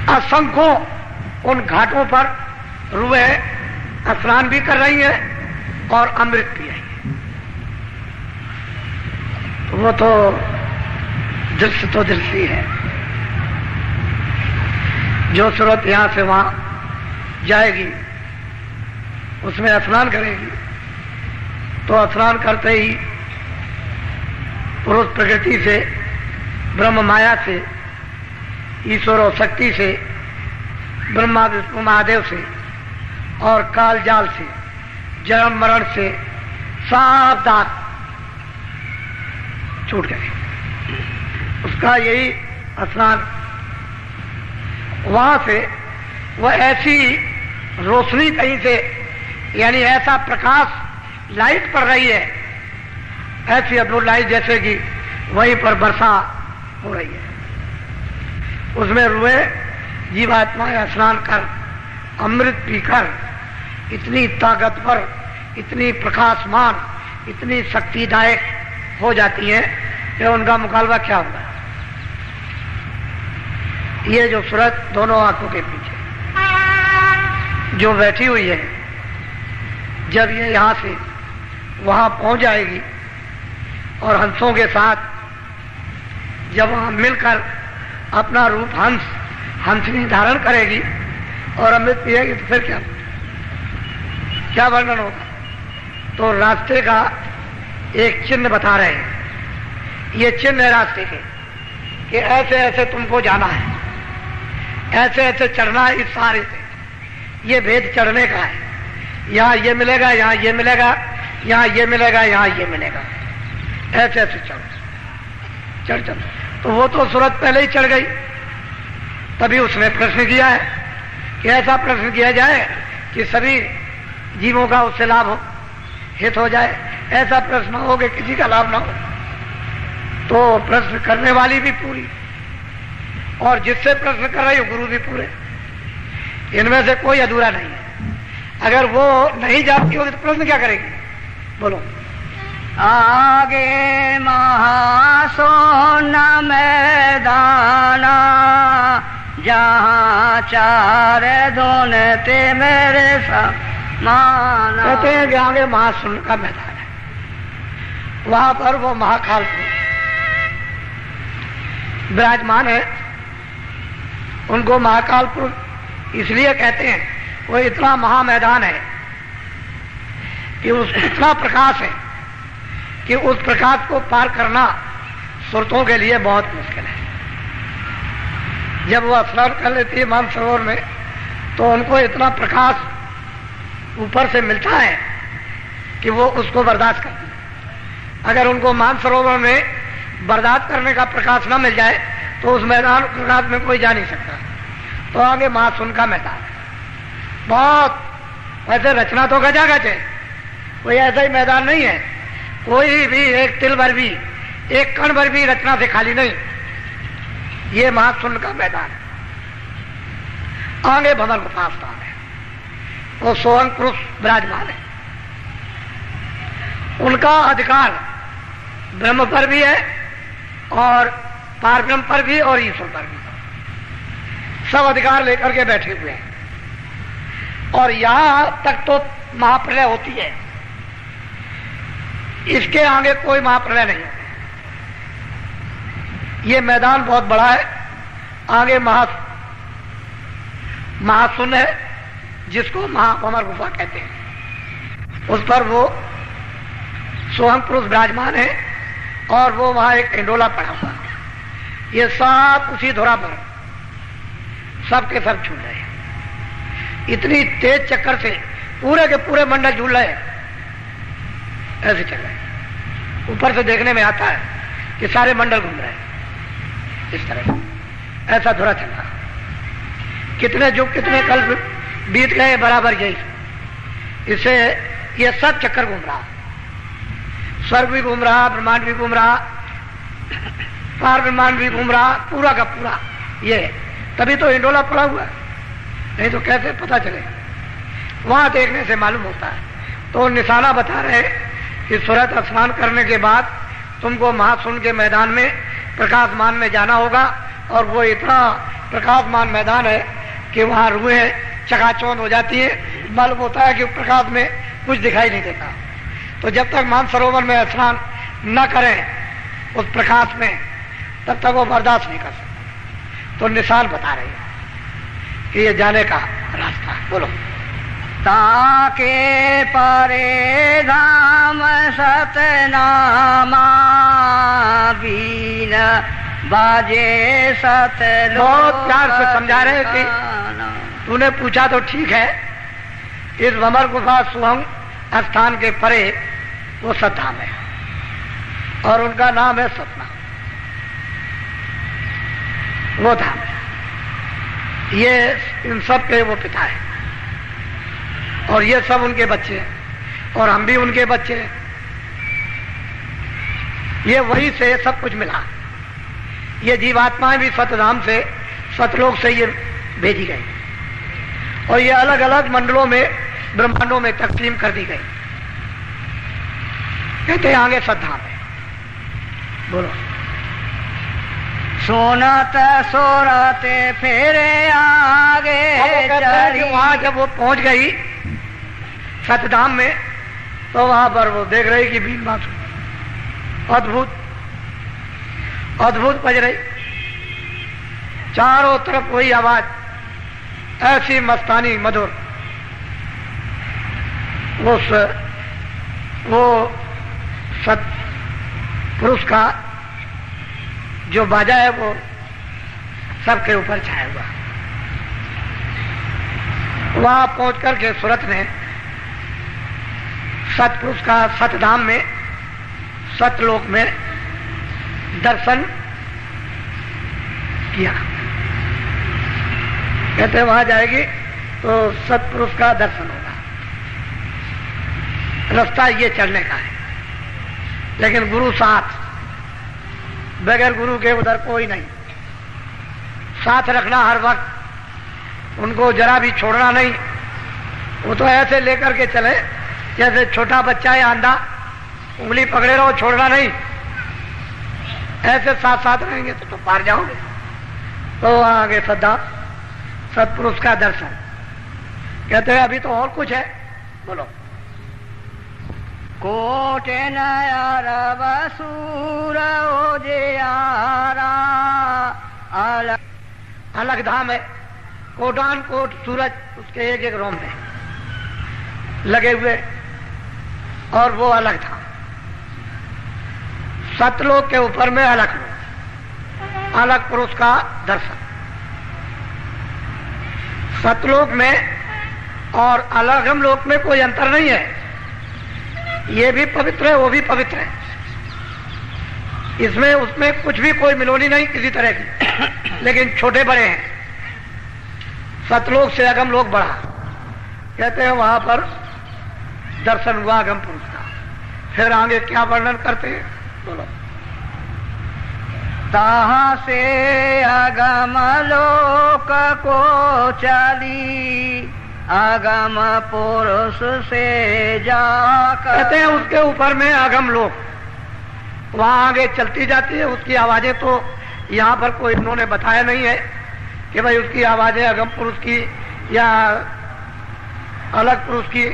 असंख्यों उन घाटों पर रूहें स्नान भी कर रही है और अमृत पी रही है। वो तो दृश्य है। जो सूरत यहां से वहां जाएगी उसमें स्नान करेगी, तो स्नान करते ही पुरुष प्रकृति से, ब्रह्म माया से, ईश्वर और शक्ति से, ब्रह्मा विष्णु महादेव से और काल जाल से, जन्म मरण से सब दांत छूट गए। उसका यही स्नान, वहां से वह ऐसी रोशनी कहीं से, यानी ऐसा प्रकाश, लाइट पड़ रही है, ऐसी अद्भुत लाइट जैसे कि वहीं पर वर्षा हो रही है। उसमें रूहें जीवात्माएं स्नान कर अमृत पीकर इतनी ताकतवर, इतनी प्रकाशमान, इतनी शक्तिदायक हो जाती हैं कि उनका मुकाबला क्या होगा। ये जो सूरत दोनों आंखों के पीछे जो बैठी हुई है, जब ये यहां से वहां पहुंच जाएगी और हंसों के साथ जब वहां मिलकर अपना रूप हंसनी धारण करेगी और अमृत पिएगी, तो फिर क्या वर्णन होगा। तो रास्ते का एक चिन्ह बता रहे हैं। ये चिन्ह है रास्ते के कि ऐसे ऐसे तुमको जाना है, ऐसे ऐसे चढ़ना है, इस सहारे से। ये भेद चढ़ने का है, यहां ये मिलेगा, यहां ये मिलेगा, यहां ये मिलेगा, यहां ये मिलेगा, ऐसे ऐसे चढ़। तो वो तो सूरत पहले ही चढ़ गई, तभी उसने प्रश्न किया है कि ऐसा प्रश्न किया जाए कि सभी जीवों का उससे लाभ हो, हित हो जाए। ऐसा प्रश्न हो कि किसी का लाभ ना हो। तो प्रश्न करने वाली भी पूरी और जिससे प्रश्न कर रही हो गुरु भी पूरे, इनमें से कोई अधूरा नहीं है। अगर वो नहीं जानती होगी तो प्रश्न क्या करेगी, बोलो। आगे महासोना मैदाना, जहाँ चार धोनते मेरे समाना। कहते हैं कि आगे महासुन का मैदान है, वहां पर वो महाकाल विराजमान है। उनको महाकाल पुरुष इसलिए कहते हैं, वो इतना महामैदान है कि उस इतना प्रकाश है कि उस प्रकाश को पार करना सुरतों के लिए बहुत मुश्किल है। जब वो स्नान कर लेती है मानसरोवर में, तो उनको इतना प्रकाश ऊपर से मिलता है कि वो उसको बर्दाश्त करती है। अगर उनको मानसरोवर में बर्दाश्त करने का प्रकाश न मिल जाए तो उस मैदान प्रकाश में कोई जा नहीं सकता। तो आगे महासुन का मैदान है, बहुत वैसे रचना तो गजागज है, कोई ऐसा ही मैदान नहीं है, कोई भी एक तिल भर भी, एक कण भर भी रचना से खाली नहीं। ये महासुन का मैदान है। आगे भंवर गुफा स्थान है, वो सोहंग पुरुष विराजमान है। उनका अधिकार ब्रह्म पर भी है और पारब्रह्म पर भी और ईश्वर पर भी, सब अधिकार लेकर के बैठे हुए हैं। और यहां तक तो महाप्रलय होती है, इसके आगे कोई महाप्रलय नहीं है। ये मैदान बहुत बड़ा है। आगे महासुन है, जिसको महाभंवर गुफा कहते हैं। उस पर वो सोहंग पुरुष विराजमान है और वो वहां एक इंडोला पड़ा हुआ है। ये सब उसी धुरा पर सब के सब झूल रहे हैं। इतनी तेज चक्कर से पूरे के पूरे मंडल झूल रहे हैं, ऐसे चल रहे हैं। ऊपर से देखने में आता है कि सारे मंडल घूम रहे हैं इस तरह। ऐसा धुरा चल रहा, कितने युग कितने कल्प बीत गए, बराबर यही। इससे ये सब चक्कर घूम रहा, स्वर्ग भी घूम रहा, ब्रह्मांड भी घूम रहा, पार ब्रह्मांड भी घूम रहा, पूरा का पूरा ये। तभी तो इंडोला पड़ा हुआ है, नहीं तो कैसे पता चले? वहां देखने से मालूम होता है। तो निशाना बता रहे कि सूरज स्नान करने के बाद तुमको महासुन के मैदान में प्रकाशमान में जाना होगा, और वो इतना प्रकाशमान मैदान है कि वहां रूहें चकाचौंध हो जाती है। मालूम होता है कि प्रकाश में कुछ दिखाई नहीं देता। तो जब तक मानसरोवर में स्नान न करें उस प्रकाश में, तब तक वो बर्दाश्त नहीं कर सकते। तो निशान बता रहे हैं कि ये जाने का रास्ता है। बोलो। ताके परे धाम सतनामा बीन बाजे सतलो। बहुत प्यार से समझा रहे कि तूने पूछा तो ठीक है, इस भंवर गुफा सुहंग स्थान के परे वो सतधाम है, और उनका नाम है सतना। वो धाम है, ये इन सब के वो पिता है, और ये सब उनके बच्चे हैं, और हम भी उनके बच्चे हैं। ये वही से सब कुछ मिला। ये जीवात्माएं भी सतधाम से, सतलोक से ये भेजी गई, और ये अलग अलग मंडलों में, ब्रह्मांडों में तकसीम कर दी गई। कहते हैं आगे सतधाम है। बोलो। सोनत सोरते फेरे आगे चली। वहां जब वो पहुंच गई सतधाम में, तो वहां पर वो देख रही कि बीन बांसुरी अद्भुत अद्भुत बज रही, चारों तरफ वही आवाज, ऐसी मस्तानी मधुर। वो सत पुरुष का जो बाजा है वो सबके ऊपर छाया हुआ। वहां पहुंच करके सूरत ने सतपुरुष का सतधाम में, सतलोक में दर्शन किया। कहते वहां जाएगी तो सतपुरुष का दर्शन होगा। रास्ता ये चलने का है, लेकिन गुरु साथ, बगैर गुरु के उधर कोई नहीं। साथ रखना हर वक्त, उनको जरा भी छोड़ना नहीं। वो तो ऐसे लेकर के चले जैसे छोटा बच्चा है आंधा, उंगली पकड़े रहो, छोड़ना नहीं। ऐसे साथ साथ रहेंगे तो पार जाओगे। तो आगे सदा सतपुरुष का दर्शन। कहते हैं अभी तो और कुछ है। बोलो। कोटे नयार बसूर ओजियारा अलग अलग धाम है। कोटान कोट सूरज उसके एक एक रोम में लगे हुए, और वो अलग था। सतलोक के ऊपर में अलग लोक, अलग पुरुष का दर्शन। सतलोक में और अलगम लोक में कोई अंतर नहीं है। ये भी पवित्र है, वो भी पवित्र है। इसमें उसमें कुछ भी कोई मिलोनी नहीं किसी तरह की, लेकिन छोटे बड़े हैं। सतलोक से अगम लोक बढ़ा। कहते हैं वहां पर दर्शन हुआ अगम पुरुष का। फिर आगे क्या वर्णन करते हैं? बोलो। ताहा से अगम लोक को चली, अगम पुरुष से जाकर। कहते हैं उसके ऊपर में अगम लोक, वहां आगे चलती जाती है। उसकी आवाजें तो यहाँ पर कोई उन्होंने बताया नहीं है कि भाई उसकी आवाजें अगम पुरुष की या अलग पुरुष की।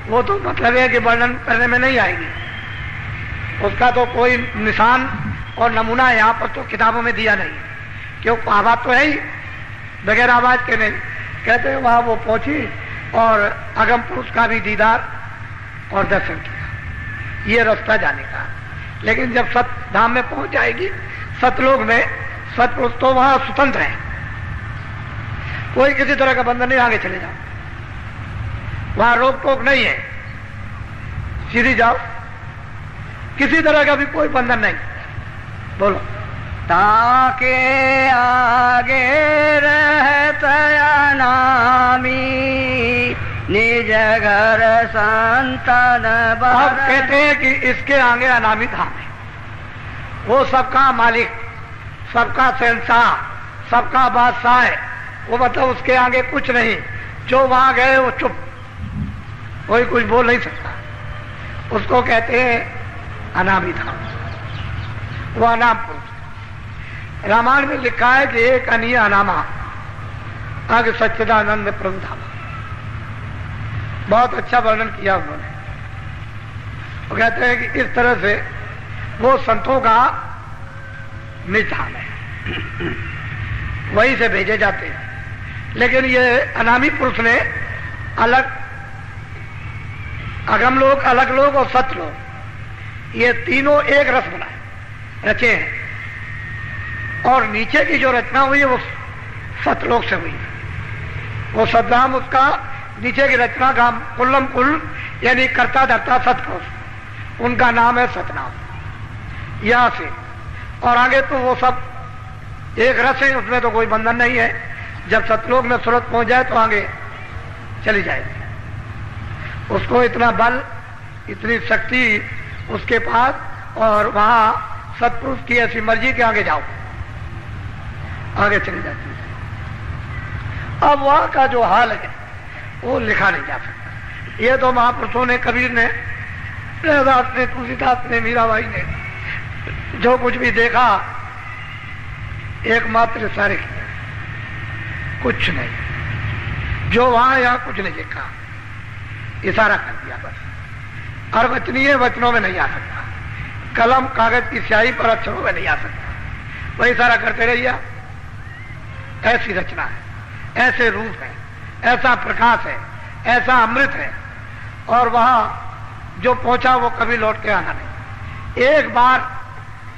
वो तो मतलब है कि वर्णन करने में नहीं आएगी। उसका तो कोई निशान और नमूना यहाँ पर तो किताबों में दिया नहीं, क्योंकि आवाज तो है ही, बगैर आवाज के नहीं। कहते हैं वहां वो पहुंची और अगम पुरुष का भी दीदार और दर्शन किया। ये रास्ता जाने का। लेकिन जब सत धाम में पहुंच जाएगी, सतलोक में, सतपुरुष तो वहां स्वतंत्र है, कोई किसी तरह का बंधन नहीं। आगे चले जाओ, वहां रोक टोक नहीं है, सीधी जाओ। किसी तरह का भी कोई बंधन नहीं। बोलो। ताके आगे रहत अनामी निज घर संतन अब कहते हैं कि इसके आगे अनामी धाम है, वो सबका मालिक, सबका शहंशाह, सबका बादशाह है। वो मतलब उसके आगे कुछ नहीं, जो वहां गए वो चुप, कोई कुछ बोल नहीं सकता। उसको कहते हैं अनामी धाम, वो अनाम पुरुष। रामायण में लिखा है कि एक अनीय अनामा आगे सच्चिदानंद प्रभु धाम। बहुत अच्छा वर्णन किया उन्होंने। वो कहते हैं कि इस तरह से वो संतों का निज धाम है, वहीं से भेजे जाते हैं। लेकिन ये अनामी पुरुष ने अलग, अगम लोग, अलग लोग और सत लोग, ये तीनों एक रस बनाए, रचे हैं। और नीचे की जो रचना हुई है वो सतलोक से हुई है। वो सतधाम, उसका नीचे की रचना का कुल्लम कुल यानी कर्ता धर्ता सतपुरुष, उनका नाम है सतनाम। यहां से और आगे तो वो सब एक रस है, उसमें तो कोई बंधन नहीं है। जब सतलोक में सूरत पहुंच जाए तो आगे चली जाएगी। उसको इतना बल, इतनी शक्ति उसके पास, और वहां सतपुरुष की ऐसी मर्जी के आगे जाओ, आगे चली जाती है। अब वहां का जो हाल है वो लिखा नहीं जा सकता। ये तो महापुरुषों ने, कबीर ने, रविदास ने, तुलसीदास ने, मीराबाई ने जो कुछ भी देखा एकमात्र सारे किया, कुछ नहीं। जो वहां यहां कुछ नहीं देखा, इशारा कर दिया बस। अर्वचनीय वचनों में नहीं आ सकता, कलम कागज की स्याही पर अक्षरों में नहीं आ सकता, वही इशारा करते रहिए। ऐसी रचना है, ऐसे रूप है, ऐसा प्रकाश है, ऐसा अमृत है। और वहां जो पहुंचा वो कभी लौट के आना नहीं। एक बार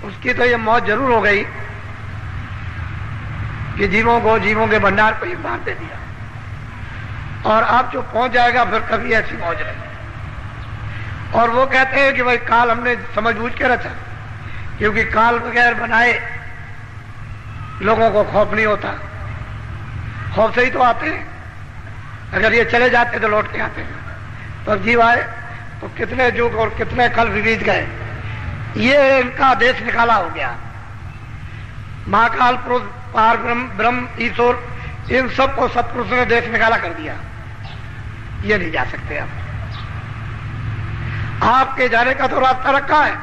उसकी तो ये मौत जरूर हो गई कि जीवों के भंडार को एक बार दे दिया, और अब जो पहुंच जाएगा फिर कभी ऐसी मौज नहीं। और वो कहते हैं कि भाई काल हमने समझ बूझ के रचा, क्योंकि काल बगैर बनाए लोगों को खौफ नहीं होता। खौफ से ही तो आते हैं, अगर ये चले जाते तो लौट के आते हैं। तो जीव आए तो कितने युग और कितने कल बीत गए, ये इनका देश निकाला हो गया। महाकाल पुरुष, पार ब्रह्म, ईश्वर, इन सबको सत्पुरुष ने देश निकाला कर दिया। ये नहीं जा सकते अब। आपके जाने का तो रास्ता रखा है,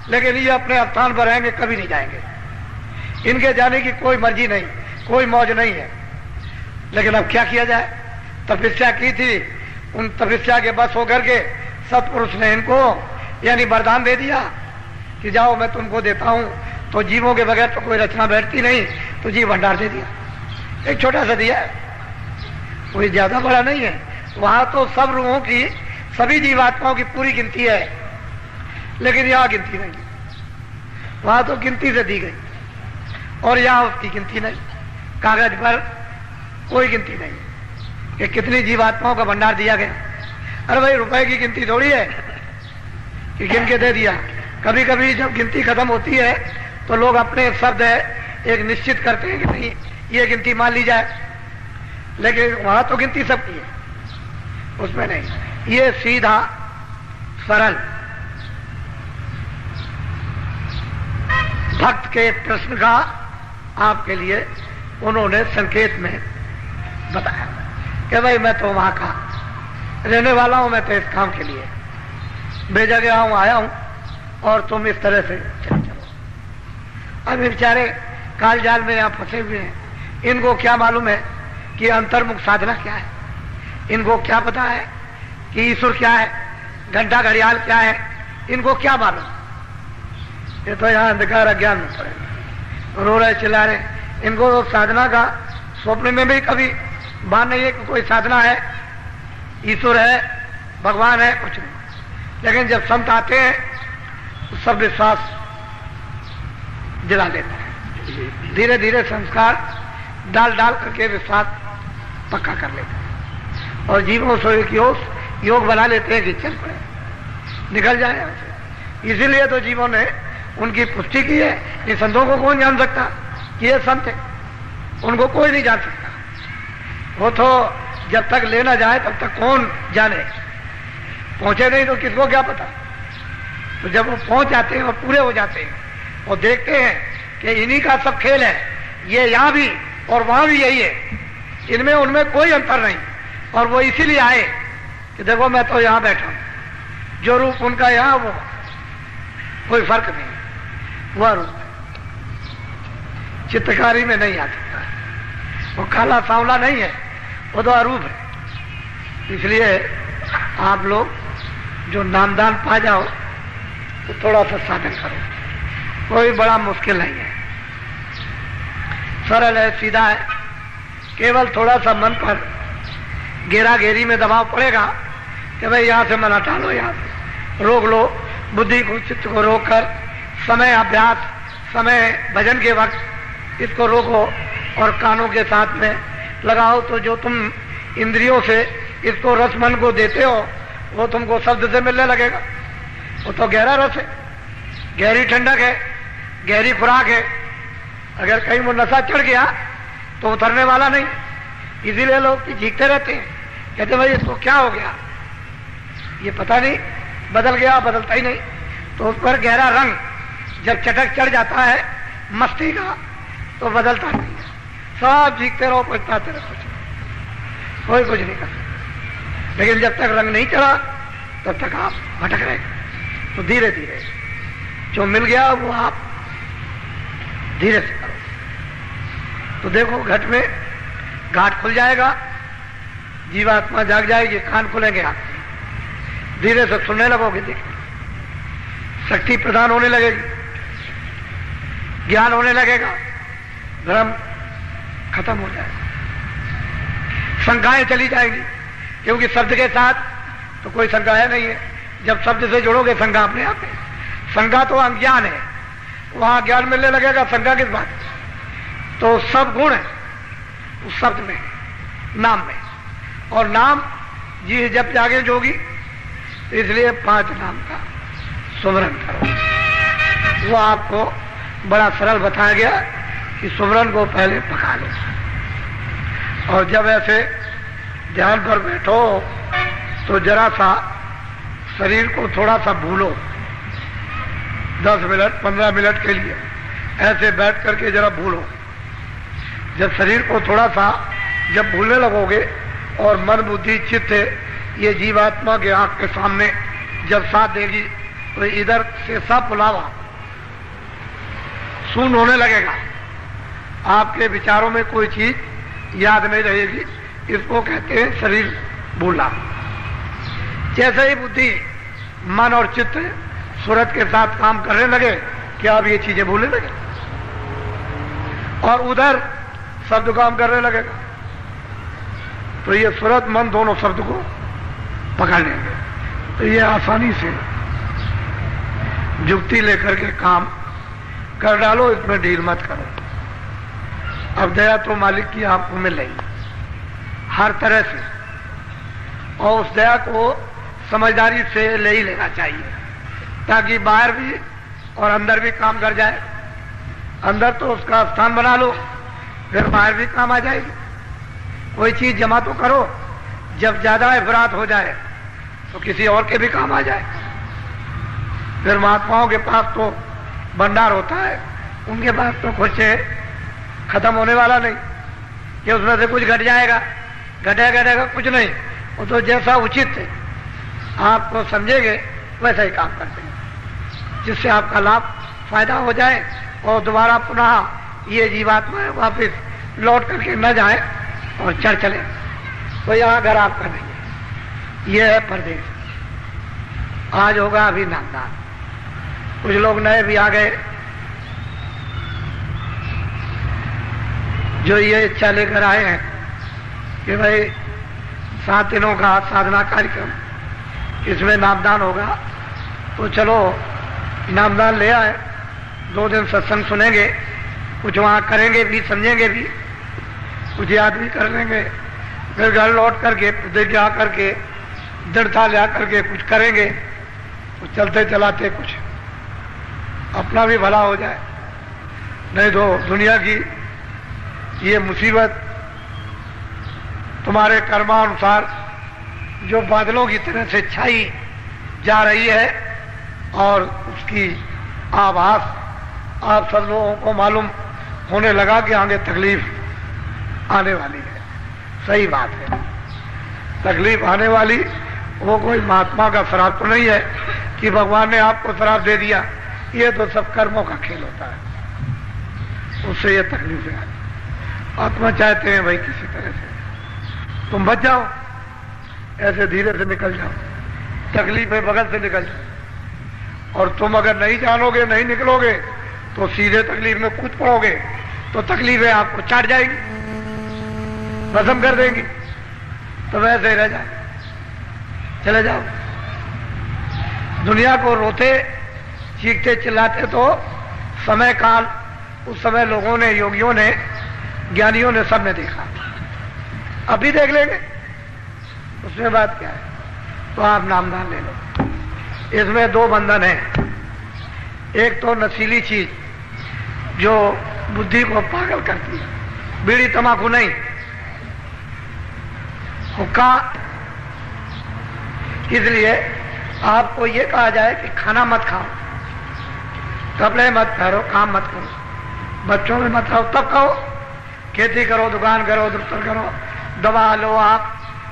लेकिन ये अपने स्थान पर रहेंगे, कभी नहीं जाएंगे। इनके जाने की कोई मर्जी नहीं, कोई मौज नहीं है। लेकिन अब क्या किया जाए? तपस्या की थी, उन तपस्या के बस होकर के सत्पुरुष ने इनको यानी वरदान दे दिया कि जाओ मैं तुमको देता हूं। तो जीवों के बगैर तो कोई रचना बैठती नहीं, तो जीव भंडार दे दिया। एक छोटा सा दिया, कोई ज्यादा बड़ा नहीं है। वहां तो सब रूहों की, सभी जीवात्माओं की पूरी गिनती है, लेकिन यहां गिनती नहीं। वहां तो गिनती से दी गई, और यहां उसकी गिनती नहीं। कागज पर कोई गिनती नहीं कि कितनी जीवात्माओं का भंडार दिया गया। अरे भाई, रुपए की गिनती थोड़ी है कि गिन के दे दिया। कभी कभी जब गिनती खत्म होती है तो लोग अपने शब्द एक निश्चित करते हैं कि नहीं ये गिनती मान ली जाए, लेकिन वहां तो गिनती सबकी है, उसमें नहीं। ये सीधा सरल भक्त के प्रश्न का आपके लिए उन्होंने संकेत में बताया कि भाई मैं तो वहां का रहने वाला हूं, मैं तो इस काम के लिए भेजा गया हूं, आया हूं, और तुम इस तरह से चले चलो। अब बेचारे काल जाल में यहां फंसे हुए हैं, इनको क्या मालूम है कि अंतर्मुख साधना क्या है? इनको क्या पता है कि ईश्वर क्या है, घंटा घड़ियाल क्या है? इनको क्या मालूम? ये तो यहाँ अंधकार अज्ञान में पड़े, रो रहे, चिल्ला रहे। इनको तो साधना का स्वप्न में भी कभी बात नहीं है कि कोई साधना है, ईश्वर है, भगवान है, कुछ नहीं। लेकिन जब संत आते हैं तो सब विश्वास दिला देते हैं। धीरे धीरे संस्कार डाल डाल करके विश्वास पक्का कर लेते हैं, और जीवों से एक योग बना लेते हैं कि चल पड़े, निकल जाए। इसीलिए तो जीवों ने उनकी पुष्टि की है। इन संतों को कौन जान सकता कि ये संत है? उनको कोई नहीं जान सकता। वो तो जब तक ले ना जाए तब तक कौन जाने, पहुंचे नहीं तो किसको क्या पता। तो जब वो पहुंच जाते हैं और पूरे हो जाते हैं और देखते हैं कि इन्हीं का सब खेल है, ये यहां भी और वहां भी यही है, इनमें उनमें कोई अंतर नहीं, और वो इसीलिए आए कि देखो मैं तो यहां बैठा हूं, जो रूप उनका यहां वो कोई फर्क नहीं, वह रूप चित्रकारी में नहीं आ सकता है। वो काला सांवला नहीं है, वो तो अरूप है। इसलिए आप लोग जो नामदान पा जाओ तो थोड़ा सा साधन करो, कोई बड़ा मुश्किल नहीं है, सरल है, सीधा है। केवल थोड़ा सा मन पर घेरा घेरी में दबाव पड़ेगा कि भाई यहां से मन हटा लो, यहां से रोक लो, बुद्धि को चित्त को रोक कर समय अभ्यास, समय भजन के वक्त इसको रोको और कानों के साथ में लगाओ। तो जो तुम इंद्रियों से इसको रस मन को देते हो वो तुमको शब्द से मिलने लगेगा। वो तो गहरा रस है, गहरी ठंडक है, गहरी खुराक है। अगर कहीं वो नशा चढ़ गया तो उतरने वाला नहीं। इसीलिए लोग चीखते रहते हैं, कहते भाई इसको क्या हो गया, ये पता नहीं, बदल गया, बदलता ही नहीं। तो उस पर गहरा रंग जब चटक चढ़ जाता है मस्ती का तो बदलता नहीं है। सब चीखते रहो, पछताते रहो, कोई कुछ नहीं कर सकता। लेकिन जब तक रंग नहीं चढ़ा तब तक आप भटक रहे। तो धीरे धीरे जो मिल गया वो आप धीरे से करो। तो देखो घट में घाट खुल जाएगा, जीवात्मा जाग जाएगी, कान खुलेंगे आपके, धीरे से सुनने लगोगे, देखिए शक्ति प्रदान होने लगेगी, ज्ञान होने लगेगा, भ्रम खत्म हो जाएगा, शंकाएं चली जाएगी। क्योंकि शब्द के साथ तो कोई शंका है नहीं है। जब शब्द से जुड़ोगे शंका अपने आप है। शंका तो अज्ञान है, वहां ज्ञान मिलने लगेगा, शंका किस बात? तो सब गुण है उस शब्द में, नाम में। और नाम जी जब जागे जोगी, तो इसलिए 5 नाम का सुमरन करो। वो आपको बड़ा सरल बताया गया कि सुमरन को पहले पका लो, और जब ऐसे ध्यान पर बैठो तो जरा सा शरीर को थोड़ा सा भूलो, 10 मिनट 15 मिनट के लिए ऐसे बैठ करके जरा भूलो। जब शरीर को थोड़ा सा जब भूलने लगोगे और मन बुद्धि चित्त ये जीवात्मा के आंख के सामने जब साथ देगी तो इधर से सब बुलावा शून्य होने लगेगा। आपके विचारों में कोई चीज याद नहीं रहेगी। इसको कहते हैं शरीर भूलना। जैसे ही बुद्धि मन और चित्त सूरत के साथ काम करने लगे कि आप ये चीजें भूलने लगे, और उधर शब्द काम करने लगेगा, तो ये सूरत मन दोनों शब्द को पकड़ लेंगे। तो ये आसानी से जुक्ति लेकर के काम कर डालो, इसमें ढील मत करो। अब दया तो मालिक की आपको मिल रही हर तरह से, और उस दया को समझदारी से ले ही लेना चाहिए, ताकि बाहर भी और अंदर भी काम कर जाए। अंदर तो उसका स्थान बना लो, फिर बाहर भी काम आ जाएगी। कोई चीज जमा तो करो, जब ज्यादा अफरात हो जाए तो किसी और के भी काम आ जाए। फिर महात्माओं के पास तो भंडार होता है, उनके पास तो कुछ खत्म होने वाला नहीं कि उसमें से कुछ घट जाएगा, घटेगा कुछ नहीं। वो तो जैसा उचित आपको समझेंगे वैसा ही काम करते हैं, जिससे आपका लाभ फायदा हो जाए और दोबारा पुनः ये जीवात्मा वापिस लौट करके न जाए और चढ़ चले। तो यहाँ घर आपका नहीं है, ये है परदेश। आज होगा अभी नामदान, कुछ लोग नए भी आ गए जो ये इच्छा लेकर आए हैं कि भाई 7 दिनों का साधना कार्यक्रम, इसमें नामदान होगा, तो चलो नामदान ले आए। 2 दिन सत्संग सुनेंगे, कुछ वहां करेंगे भी, समझेंगे भी, कुछ याद भी कर लेंगे, फिर घर लौट करके प्रतिज्ञा करके दृढ़ता ले करके कुछ करेंगे, कुछ चलते चलाते कुछ अपना भी भला हो जाए, नहीं तो दुनिया की ये मुसीबत तुम्हारे कर्मानुसार जो बादलों की तरह से छाई जा रही है और उसकी आभास आप सब लोगों को मालूम होने लगा कि आगे तकलीफ आने वाली है। सही बात है, तकलीफ आने वाली। वो कोई महात्मा का श्राप तो नहीं है कि भगवान ने आपको श्राप दे दिया, ये तो सब कर्मों का खेल होता है, उससे ये तकलीफें आती। आत्मा चाहते हैं भाई किसी तरह से तुम बच जाओ, ऐसे धीरे से निकल जाओ, तकलीफें बगल से निकल जाओ। और तुम अगर नहीं जानोगे, नहीं निकलोगे तो सीधे तकलीफ में कूद पड़ोगे, तो तकलीफें आपको चाट जाएंगी, भस्म कर देंगी, तो वैसे ही रह जाए, चले जाओ। दुनिया को रोते चीखते चिल्लाते तो समय काल, उस समय लोगों ने, योगियों ने, ज्ञानियों ने, सबने देखा। अभी देख लेंगे, उसमें बात क्या है। तो आप नामदान ले लो। इसमें दो बंधन हैं, एक तो नशीली चीज जो बुद्धि को पागल करती है, बीड़ी तंबाकू नहीं, हुक्का। इसलिए आपको ये कहा जाए कि खाना मत खाओ, कपड़े मत पहनो, काम मत करो, बच्चों में मत रहो, तब कहो। खेती करो, दुकान करो, दफ्तर करो, दवा लो, आप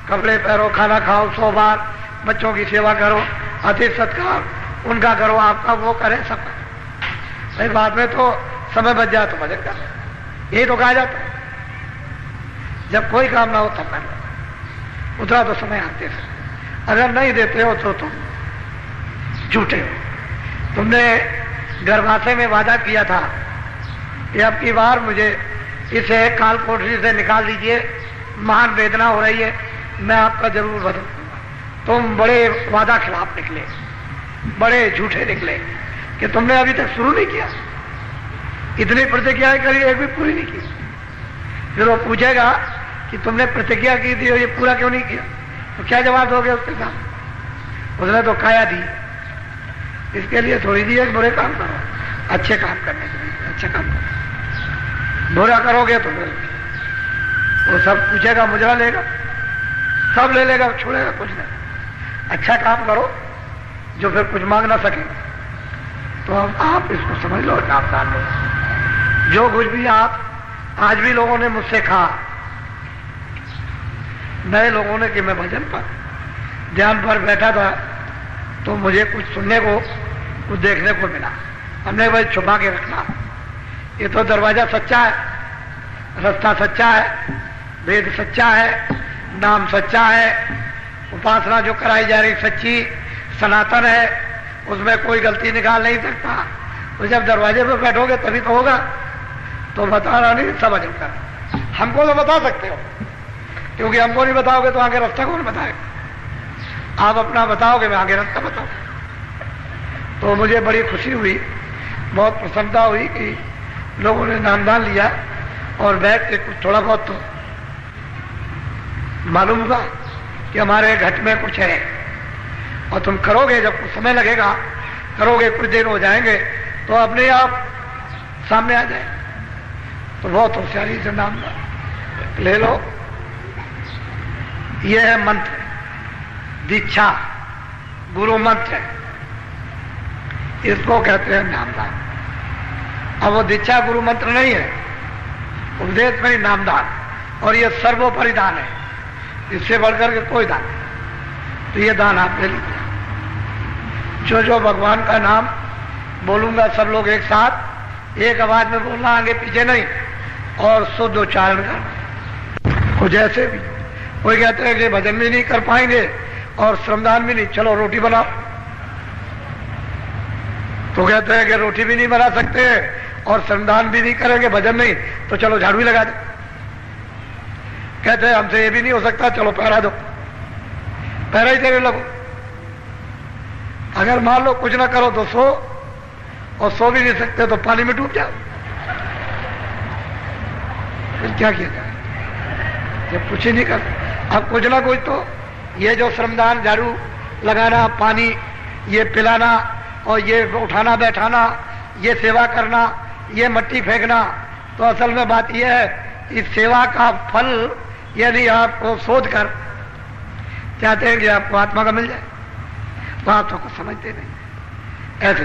कपड़े पहनो, खाना खाओ, 100 बार, बच्चों की सेवा करो, अतिथि सत्कार उनका करो, आपका वो करें, सब करें। भाई बाद में तो समय बच जाए तो भजन कर, यही तो कहा जाता है। जब कोई काम ना हो तब कर लो, उतना तो समय आते से। अगर नहीं देते हो तो तुम झूठे हो। तुमने गर्भाशय में वादा किया था कि अब की बार मुझे इसे काल कोठरी से निकाल दीजिए, महान वेदना हो रही है, मैं आपका जरूर बदल दूंगा। तुम बड़े वादा खिलाफ निकले, बड़े झूठे निकले कि तुमने अभी तक शुरू नहीं किया, इतनी प्रतिज्ञाएं करी, एक भी पूरी नहीं की। फिर वो पूछेगा कि तुमने प्रतिज्ञा की थी और ये पूरा क्यों नहीं किया, तो क्या जवाब दोगे उसके साथ? उसने तो काया दी, इसके लिए थोड़ी दी है बुरे काम करो, अच्छे काम करने के लिए अच्छे काम करो। बुरा करोगे तो वो सब पूछेगा, मुजरा लेगा, सब ले लेगा, छोड़ेगा कुछ नहीं। अच्छा काम करो जो फिर कुछ मांग ना सके, तो अब आप इसको समझ लो, नामदान लो। जो कुछ भी आप आज भी लोगों ने मुझसे कहा, नए लोगों ने, कि मैं भजन पर ध्यान पर बैठा था तो मुझे कुछ सुनने को, कुछ देखने को मिला। हमने भाई छुपा के रखना, ये तो दरवाजा सच्चा है, रास्ता सच्चा है, वेद सच्चा है, नाम सच्चा है, उपासना जो कराई जा रही सच्ची सनातन है, उसमें कोई गलती निकाल नहीं सकता। तो जब दरवाजे पर बैठोगे तभी तो होगा। तो बताना नहीं, सब अजब कर। हमको तो बता सकते हो, क्योंकि हमको नहीं बताओगे तो आगे रास्ता कौन बताएगा। आप अपना बताओगे, मैं आगे रास्ता बताऊं। तो मुझे बड़ी खुशी हुई, बहुत प्रसन्नता हुई कि लोगों ने नामदान लिया और बैठ के कुछ थोड़ा बहुत तो मालूम हुआ कि हमारे घट में कुछ है। और तुम करोगे, जब कुछ समय लगेगा, करोगे, कुछ दिन हो जाएंगे तो अपने आप सामने आ जाए। तो बहुत होशियारी से नाम ले लो। यह है मंत्र, दीक्षा, गुरु मंत्र, इसको कहते हैं नामदान। अब वो दीक्षा गुरु मंत्र नहीं है, उपदेश में ही नामदान, और ये सर्वोपरि दान है, इससे बढ़कर के कोई दान नहीं। तो ये दान आप ले लीजिए। जो जो भगवान का नाम बोलूंगा सब लोग एक साथ एक आवाज में बोलना, आगे पीछे नहीं, और शुद्ध उच्चारण करना। कुछ ऐसे भी कोई कहते हैं कि भजन भी नहीं कर पाएंगे और श्रमदान भी नहीं, चलो रोटी बनाओ। तो कहते हैं कि रोटी भी नहीं बना सकते और श्रमदान भी नहीं करेंगे, भजन नहीं, तो चलो झाड़ू ही लगा दो। कहते हैं हमसे ये भी नहीं हो सकता, चलो पहरा दो, पहरा ही देने लगो। अगर मान लो कुछ ना करो तो सो, और सो भी नहीं सकते तो पानी में डूब जाओ। फिर क्या किया जाए जब कुछ ही नहीं कर। अब कुछ ना कुछ तो ये जो श्रमदान, झाड़ू लगाना, पानी ये पिलाना, और ये उठाना बैठाना ये सेवा करना, ये मट्टी फेंकना, तो असल में बात यह है इस सेवा का फल यदि आपको सोच कर चाहते हैं कि आपको आत्मा का मिल जाए तो आप तो कुछ समझते नहीं, ऐसे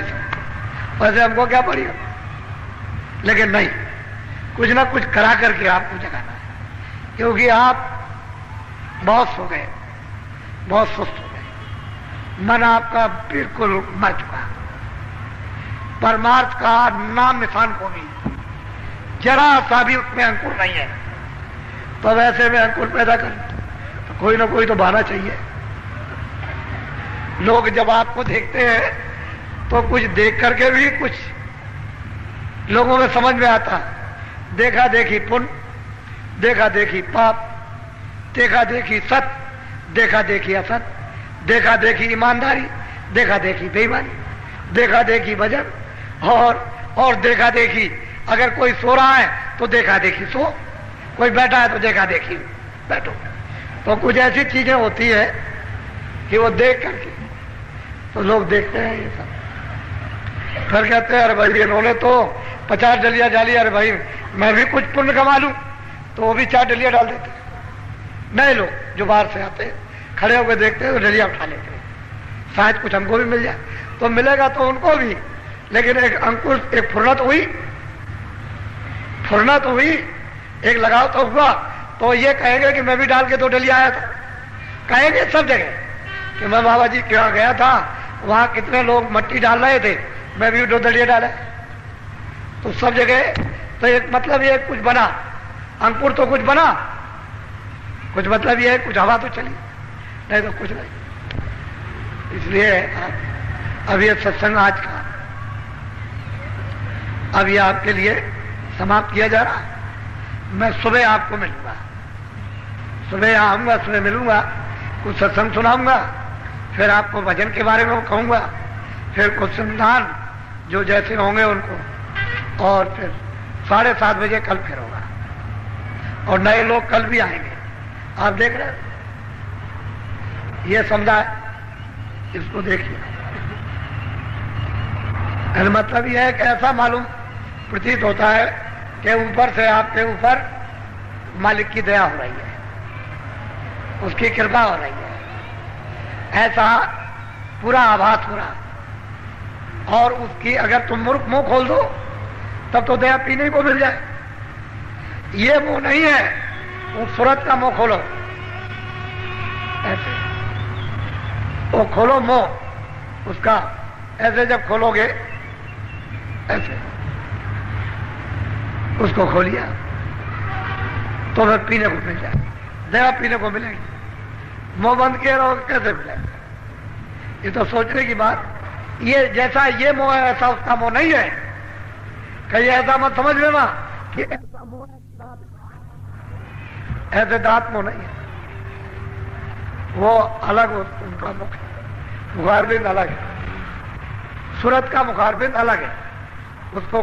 वैसे हमको क्या पड़ेगा, लेकिन नहीं, कुछ ना कुछ करा करके आपको जगाना है, क्योंकि आप बहुत सो गए, बहुत सुस्त हो गए, मन आपका बिल्कुल मर चुका, परमार्थ का नाम निशान को नहीं, जरा सा भी उसमें अंकुर नहीं है। तो वैसे में अंकुर पैदा कर तो कोई ना कोई तो बहाना चाहिए। लोग जब आपको देखते हैं तो कुछ देख करके भी कुछ लोगों में समझ में आता, देखा देखी पुण्य, देखा देखी पाप, देखा देखी सत्य, देखा देखी असत, देखा देखी ईमानदारी, देखा देखी बेईमानी, देखा देखी भजन, और देखा देखी अगर कोई सो रहा है तो देखा देखी सो, कोई बैठा है तो देखा देखी बैठो। तो कुछ ऐसी चीजें होती है कि वो देख करके तो लोग देखते हैं ये सब, फिर कहते हैं अरे भाई इन्होंने तो 50 डलिया डाली, अरे भाई मैं भी कुछ पुण्य कमा लूं, तो वो भी 4 डलिया डाल देते। नए लोग जो बाहर से आते हैं खड़े होकर देखते हैं तो डलिया उठा लेते हैं, शायद कुछ हमको भी मिल जाए, तो मिलेगा तो उनको भी, लेकिन एक अंकुर, एक फुर्ना तो हुई, फुर्ना तो हुई, एक लगाव तो हुआ, तो ये कहेंगे कि मैं भी डाल के 2 डलिया आया था, कहेंगे सब जगह कि मैं बाबा जी क्या गया था, वहां कितने लोग मट्टी डाल रहे थे, मैं भी 2 डलिया डाला, तो सब जगह तो एक मतलब ये कुछ बना, अंकुर तो कुछ बना, कुछ मतलब ये है कुछ हवा तो चली, नहीं तो कुछ नहीं। इसलिए अब ये सत्संग आज का अब ये आपके लिए समाप्त किया जा रहा है। मैं सुबह आपको मिलूंगा, सुबह आऊंगा, सुबह मिलूंगा, कुछ सत्संग सुनाऊंगा, फिर आपको भजन के बारे में कहूंगा, फिर कुछ संधान जो जैसे होंगे उनको, और फिर 7:30 बजे कल फिर होगा, और नए लोग कल भी आएंगे। आप देख रहे हैं ये समुदाय, इसको देखिए, मतलब यह है कि ऐसा मालूम प्रतीत होता है कि ऊपर से आपके ऊपर मालिक की दया हो रही है, उसकी कृपा हो रही है, ऐसा पूरा आभास हो रहा। और उसकी अगर तुम मुंह खोल दो तब तो दया पीने को मिल जाए। ये मुंह नहीं है, वो सूरत का मुंह खोलो, ऐसे वो खोलो मुंह उसका, ऐसे जब खोलोगे ऐसे उसको खोलिया तो फिर पीने को मिल जाए, दया पीने को मिलेगी। मुंह बंद किए रहो कैसे मिलेगा? ये तो सोचने की बात, ये जैसा ये मुंह है ऐसा उसका मुंह नहीं है। कहीं ऐसा मत समझ लेना कि ऐसा मुंह है, ऐसे दांत मुंह नहीं है, वो अलग उनका मुख है, मुखारबिंद अलग है, सूरत का मुखारबिंद अलग है, उसको